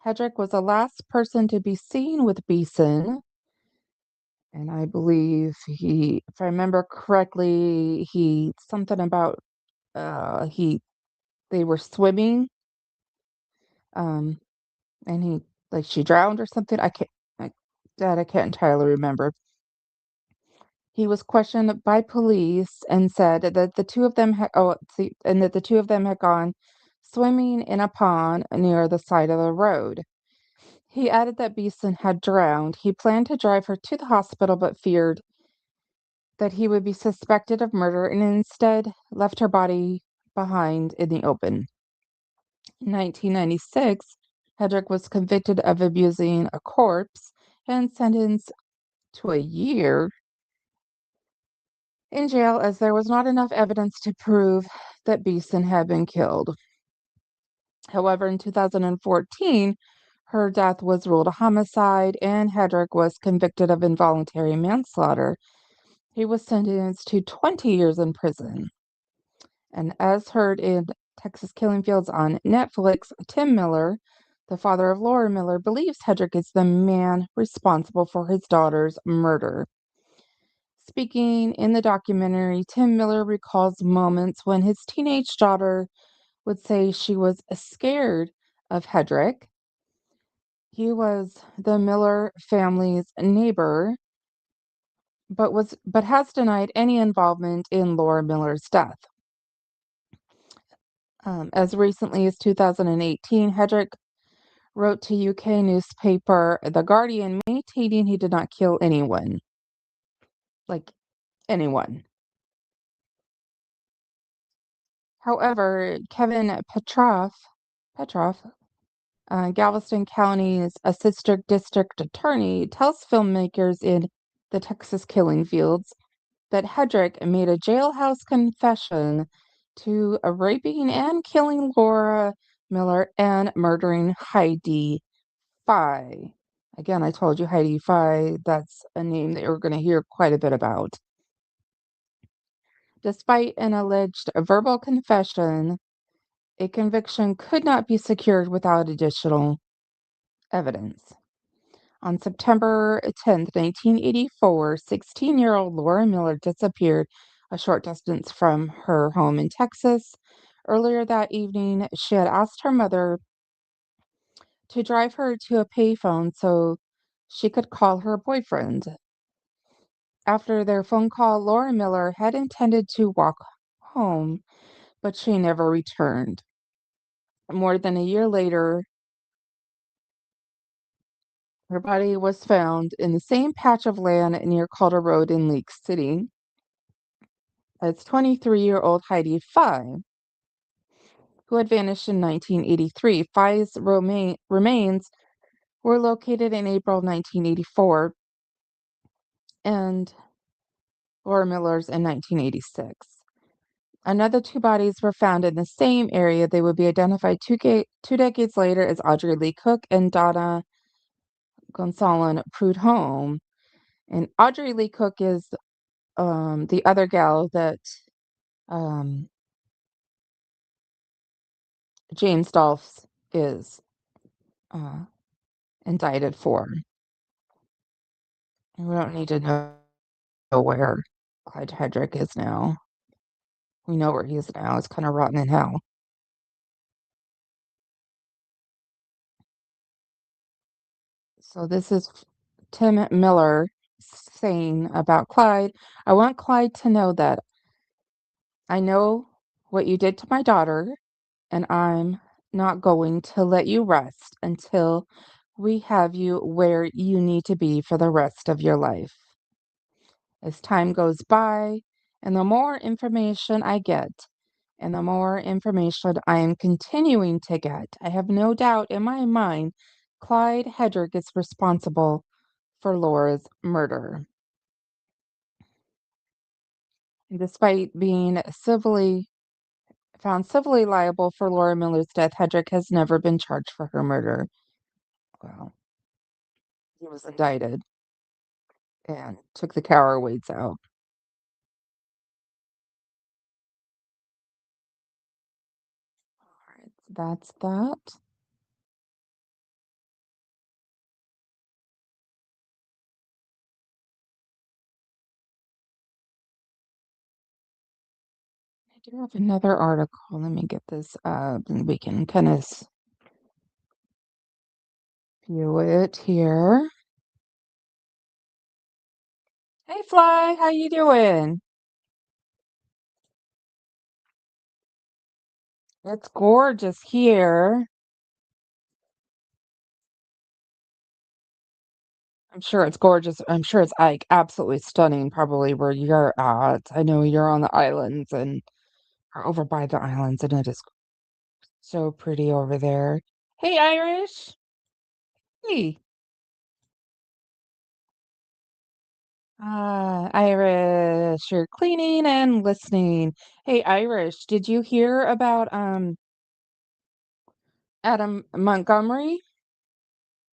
Hedrick was the last person to be seen with Beeson. And I believe if I remember correctly, something about they were swimming, and she drowned or something. I can't entirely remember. He was questioned by police and said that the two of them had gone swimming in a pond near the side of the road. He added that Beeson had drowned. He planned to drive her to the hospital, but feared that he would be suspected of murder and instead left her body behind in the open. In 1996, Hedrick was convicted of abusing a corpse and sentenced to a year in jail as there was not enough evidence to prove that Beeson had been killed. However, in 2014, her death was ruled a homicide and Hedrick was convicted of involuntary manslaughter. He was sentenced to 20 years in prison. And as heard in Texas Killing Fields on Netflix, Tim Miller, the father of Laura Miller, believes Hedrick is the man responsible for his daughter's murder. Speaking in the documentary, Tim Miller recalls moments when his teenage daughter would say she was scared of Hedrick. He was the Miller family's neighbor, but has denied any involvement in Laura Miller's death. As recently as 2018, Hedrick wrote to UK newspaper The Guardian, maintaining he did not kill anyone. Like, anyone. However, Kevin Petroff, Galveston County's assistant district attorney, tells filmmakers in the Texas Killing Fields that Hedrick made a jailhouse confession to raping and killing Laura Miller and murdering Heidi Villareal-Fyes. Again, I told you Heidi Villareal-Fyes, that's a name that you're going to hear quite a bit about. Despite an alleged verbal confession, a conviction could not be secured without additional evidence. On September 10th, 1984, 16-year-old Laura Miller disappeared a short distance from her home in Texas. Earlier that evening, she had asked her mother to drive her to a payphone so she could call her boyfriend. After their phone call, Laura Miller had intended to walk home, but she never returned. More than a year later, her body was found in the same patch of land near Calder Rd in Lake City as 23-year-old Heidi Villareal-Fyes, who had vanished in 1983. Fyes' remains were located in April 1984, and Laura Miller's in 1986. Another 2 bodies were found in the same area. They would be identified 2 decades later as Audrey Lee Cook and Donna Gonzalez Prudhomme. And Audrey Lee Cook is the other gal that James Dolphs is indicted for. We don't need to know where Clyde Hedrick is now. We know where he is now. It's kind of rotten in hell. So this is Tim Miller saying about Clyde. I want Clyde to know that I know what you did to my daughter, and I'm not going to let you rest until we have you where you need to be for the rest of your life. As time goes by, and the more information I get, and the more information I am continuing to get, I have no doubt in my mind Clyde Hedrick is responsible for Laura's murder. And despite being found civilly liable for Laura Miller's death, Hedrick has never been charged for her murder. Well, he was indicted and took the cowards out. All right, so that's that. I do have another article. Let me get this up and we can kind of view it here. Hey Fly, how you doing? It's gorgeous here. I'm sure it's gorgeous. I'm sure it's like absolutely stunning, probably where you're at. I know you're on the islands and or over by the islands, and it is so pretty over there. Hey, Irish. Hey. Irish, you're cleaning and listening. Hey, Irish, did you hear about Adam Montgomery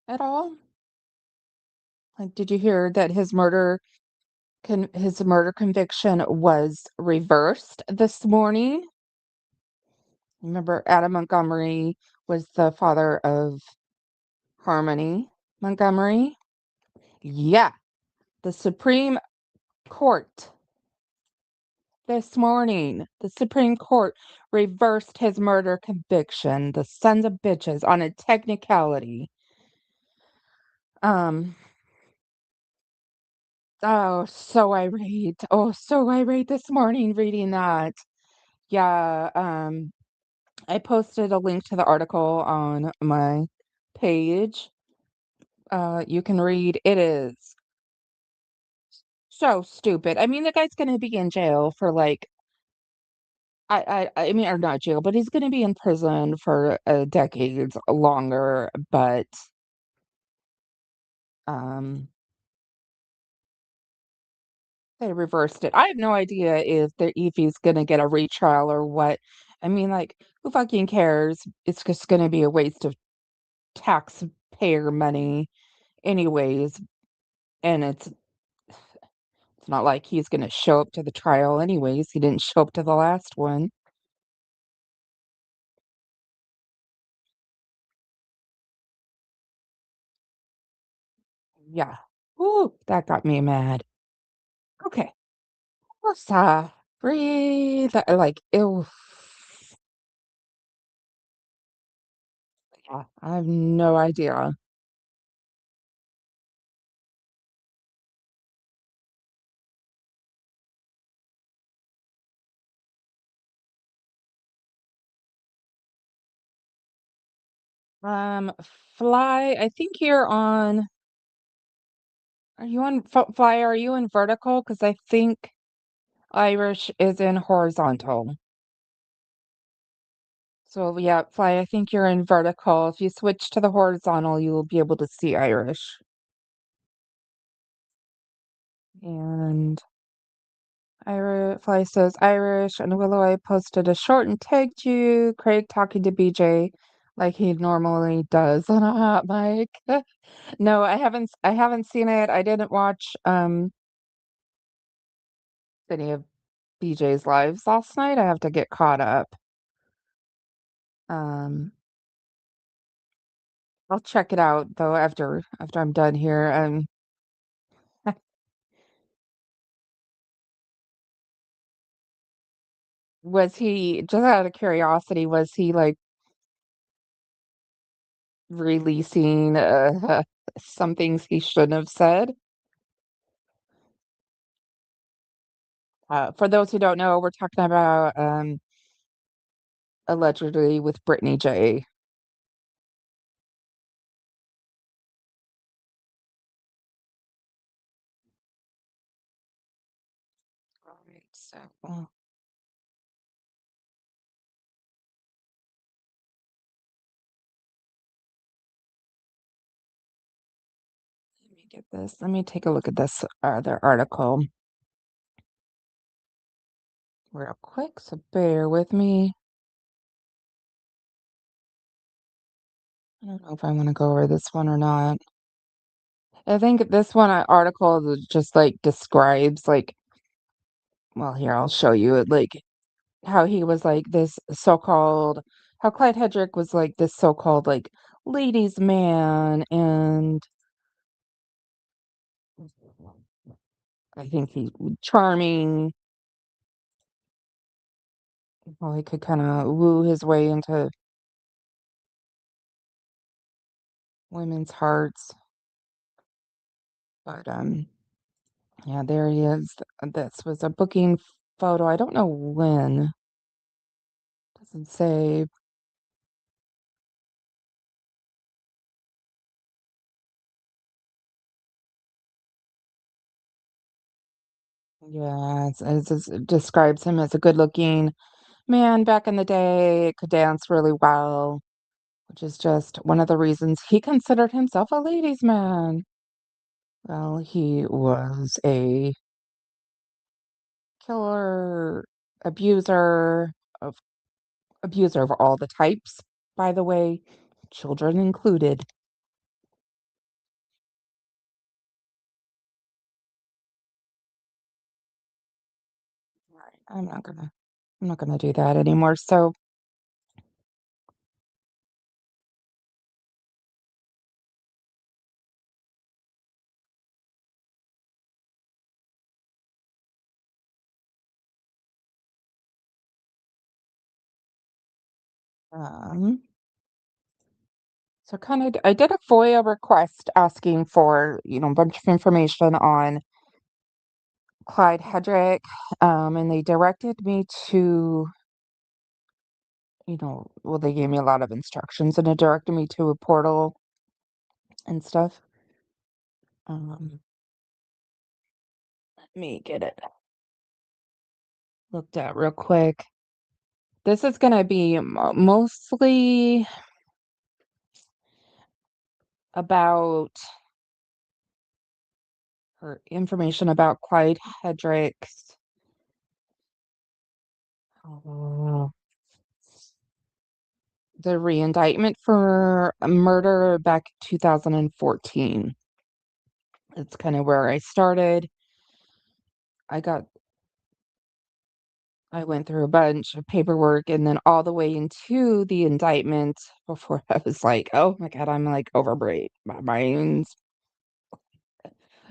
at all? Like, did you hear that his murder conviction was reversed this morning? Remember, Adam Montgomery was the father of Harmony Montgomery? Yeah, the Supreme Court this morning, the Supreme Court reversed his murder conviction, the sons of bitches, on a technicality. Oh, so irate. Oh, so irate this morning reading that. Yeah, I posted a link to the article on my page. You can read. It is so stupid. I mean, the guy's gonna be in jail for like I mean, or not jail, but he's gonna be in prison for decades longer. But um, they reversed it. I have no idea if he's gonna get a retrial or what. I mean, like, who fucking cares? It's just gonna be a waste of taxpayer money, anyways. And it's not like he's gonna show up to the trial anyways. He didn't show up to the last one. Yeah. Ooh, that got me mad. Okay. Let's breathe. Like, ew. Yeah, I have no idea. Um, Fly, I think you're on. Are you on Fly? Are you in vertical? Because I think Irish is in horizontal. So yeah, Fly, I think you're in vertical. If you switch to the horizontal, you will be able to see Irish. And Fly says Irish and Willow. I posted a short and tagged you. Craig talking to BJ like he normally does on a hot mic. No, I haven't seen it. I didn't watch any of BJ's lives last night. I have to get caught up. Um, I'll check it out though after I'm done here. Was he, just out of curiosity, was he like releasing some things he shouldn't have said? For those who don't know, we're talking about allegedly with Brittany J. All right, so let me get this. Let me take a look at this other article real quick. So bear with me. I don't know if I want to go over this one or not. I think this one article just like describes like, well, here I'll show you it, like how he was like this so-called, how Clyde Hedrick was like this so-called like ladies' man, and I think he's charming. Well, he could kind of woo his way into women's hearts, but yeah, there he is. This was a booking photo. I don't know when. Doesn't say. Yeah, it describes him as a good-looking man back in the day. Could dance really well, which is just one of the reasons he considered himself a ladies' man. Well, he was a killer, abuser of abuser of all the types, by the way, children included. All right, I'm not gonna do that anymore. So, um, so kind of, I did a FOIA request asking for, a bunch of information on Clyde Hedrick, and they directed me to, well, they gave me a lot of instructions and it directed me to a portal and stuff. Let me get it looked at real quick. This is going to be mostly about her information about Clyde Hedrick's uh, the re-indictment for a murder back in 2014. It's kind of where I started. I went through a bunch of paperwork and then all the way into the indictment before I was like, oh my God, I'm like overbraid. My brain's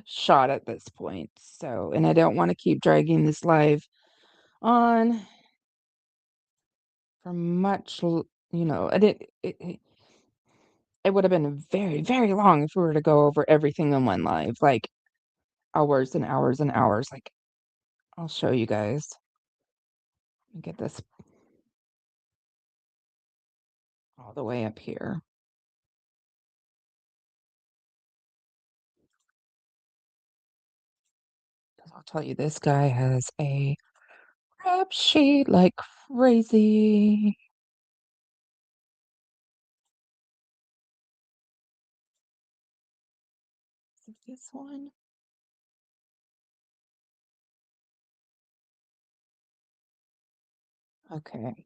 shot at this point. So, and I don't want to keep dragging this live on for much, and it would have been very, very long if we were to go over everything in one live, like hours and hours and hours. Like, I'll show you guys. Let me get this all the way up here. I'll tell you, this guy has a rap sheet like crazy. Is it this one? Okay.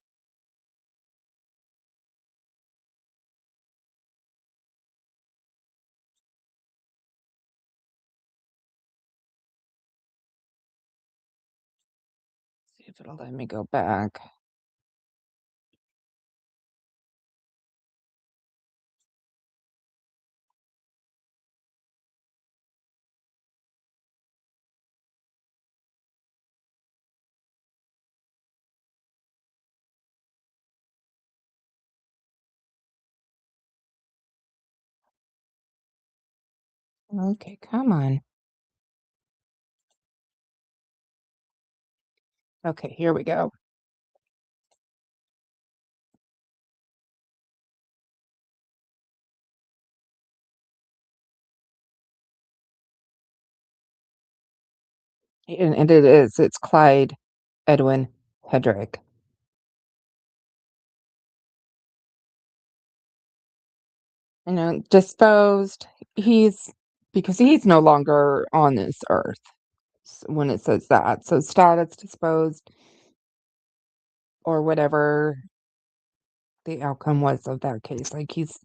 See if it'll let me go back. Okay, come on. Okay, here we go. And it is. It's Clyde Edwin Hedrick. Disposed. Because he's no longer on this earth when it says that. So status disposed or whatever the outcome was of that case. Like he's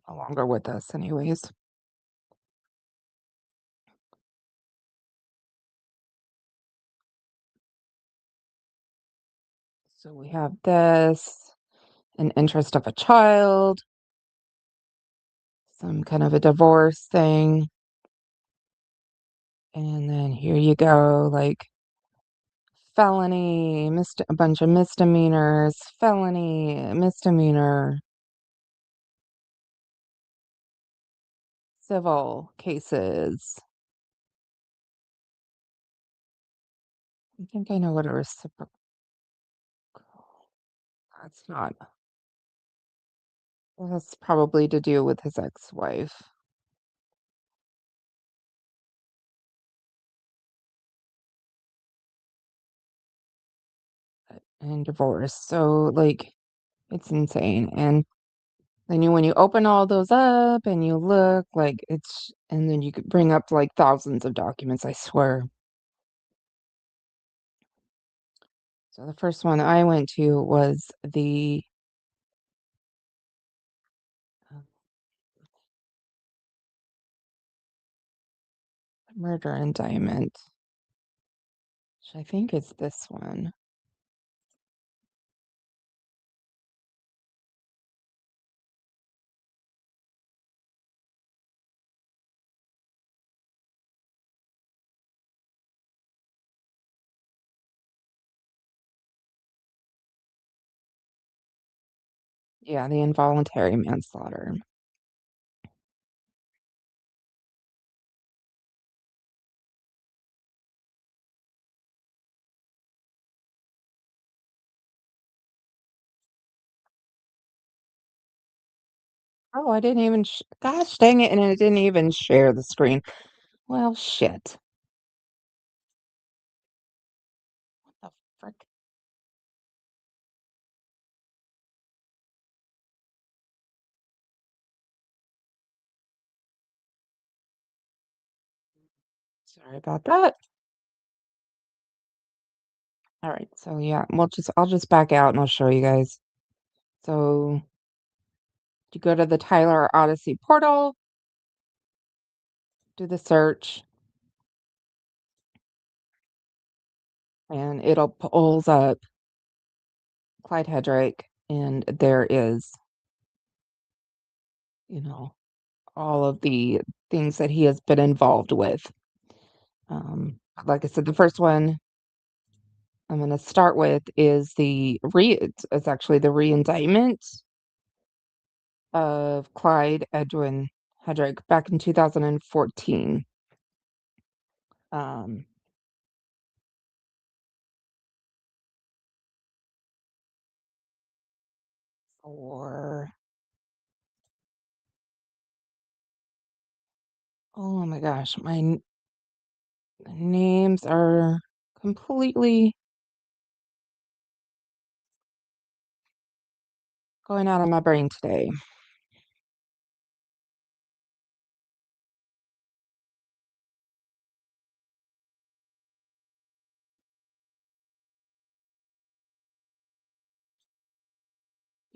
no longer with us, anyways. So we have this, an interest of a child, some kind of a divorce thing. And then here you go, like felony, a bunch of misdemeanors, felony, misdemeanor, civil cases. I think I know what a reciprocal. That's not. Well, that's probably to do with his ex-wife and divorce. So, like, it's insane. And then when you open all those up and you look, like, and then you could bring up like thousands of documents, I swear. So the first one I went to was the murder indictment, which I think is this one. Yeah, the involuntary manslaughter. Oh, I didn't even, gosh dang it, and it didn't even share the screen. Well, shit. What the frick? Sorry about that. All right, so yeah, I'll just back out and I'll show you guys. So you go to the Tyler Odyssey portal, do the search, and it'll pulls up Clyde Hedrick, and there is, all of the things that he has been involved with. Like I said, the first one I'm going to start with is it's actually the re-indictment of Clyde Edwin Hedrick back in 2014. For Oh my gosh, names are completely going out of my brain today.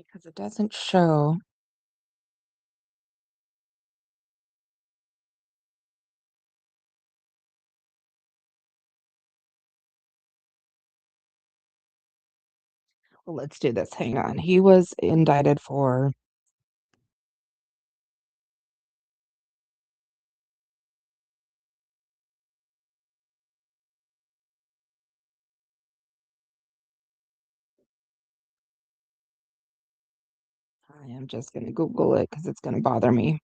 because it doesn't show. Well, let's do this. Hang on. He was indicted for I am just going to Google it because it's going to bother me.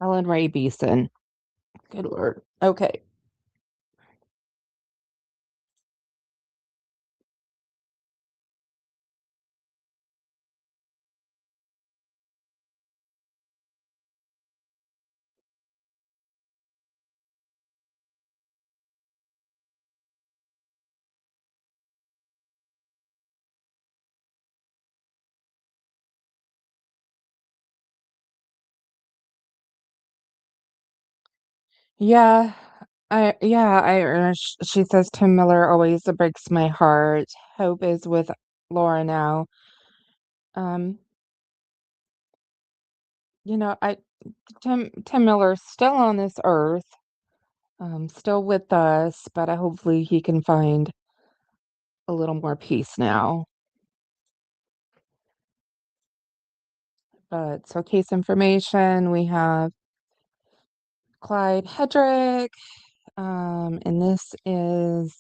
Ellen Ray Beeson. Good Lord. Okay. Yeah, she says Tim Miller always breaks my heart. Hope is with Laura now. Um, Tim Miller's still on this earth, still with us, but hopefully he can find a little more peace now. But so case information, we have Clyde Hedrick, and this is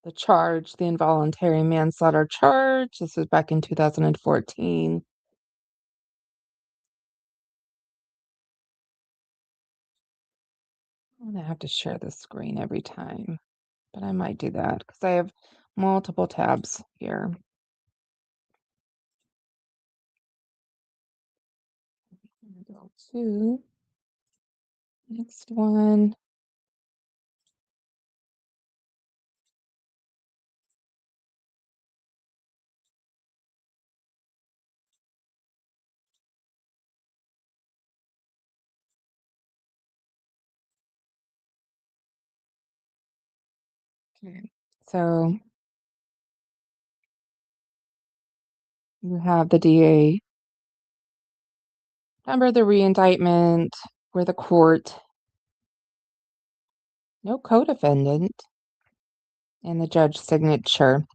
the charge, the involuntary manslaughter charge. This was back in 2014. I'm gonna have to share the screen every time, but I might do that because I have multiple tabs here. Go to next one. Okay, so you have the DA. Remember the reindictment where the court, no co-defendant, and the judge signature.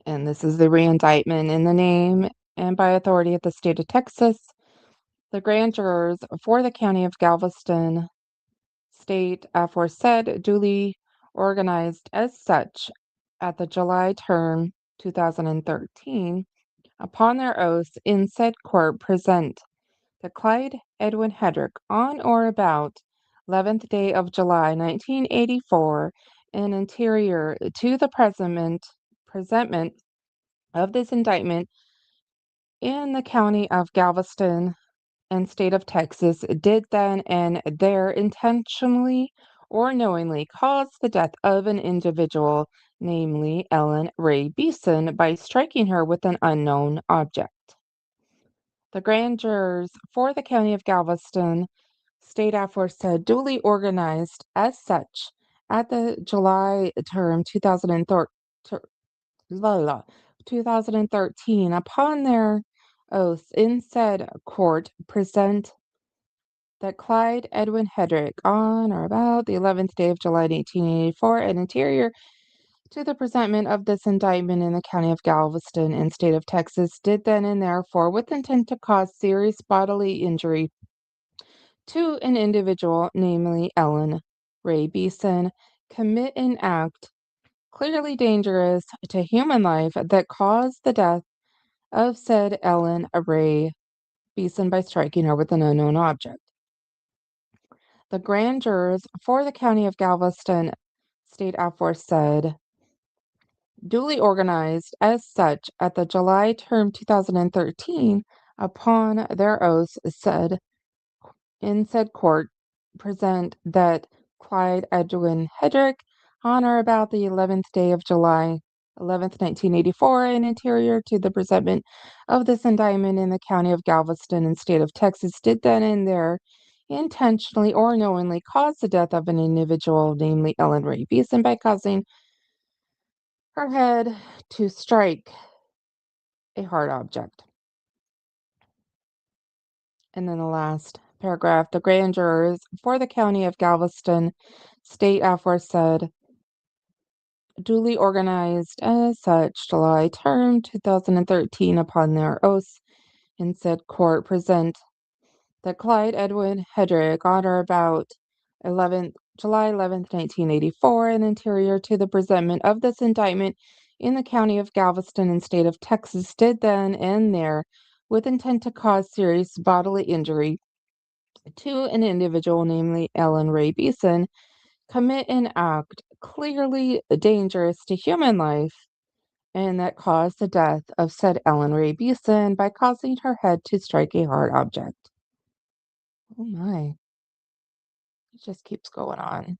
And this is the reindictment in the name and by authority of the state of Texas. The grand jurors for the county of Galveston state aforesaid duly organized as such at the July term 2013 upon their oaths in said court present the Clyde Edwin Hedrick on or about 11th day of July 1984 and anterior to the presentment of this indictment in the county of Galveston and state of Texas did then and there intentionally or knowingly cause the death of an individual, namely Ellen Ray Beeson, by striking her with an unknown object. The grand jurors for the county of Galveston state aforesaid duly organized as such at the July term 2013 upon their oaths in said court present that Clyde Edwin Hedrick on or about the 11th day of July 1884 and anterior to the presentment of this indictment in the county of Galveston and state of Texas did then and therefore with intent to cause serious bodily injury to an individual, namely Ellen Ray Beeson, commit an act clearly dangerous to human life that caused the death of said Ellen Ray Beeson by striking her with an unknown object. The grand jurors for the county of Galveston state aforesaid duly organized as such at the July term 2013 upon their oaths said in said court present that Clyde Edwin Hedrick on or about the 11th day of July 11th, 1984, and anterior to the presentment of this indictment in the county of Galveston and state of Texas, did then and there intentionally or knowingly cause the death of an individual, namely Ellen Ray Beeson, by causing her head to strike a hard object. And then the last paragraph, the grand jurors for the county of Galveston state aforesaid duly organized as such July term 2013 upon their oaths in said court present that Clyde Edwin Hedrick on or about July 11th, 1984, and anterior to the presentment of this indictment in the county of Galveston and state of Texas, did then and there, with intent to cause serious bodily injury to an individual, namely Ellen Ray Beeson, commit an act clearly dangerous to human life and that caused the death of said Ellen Ray Beeson by causing her head to strike a hard object. Oh my. It just keeps going on.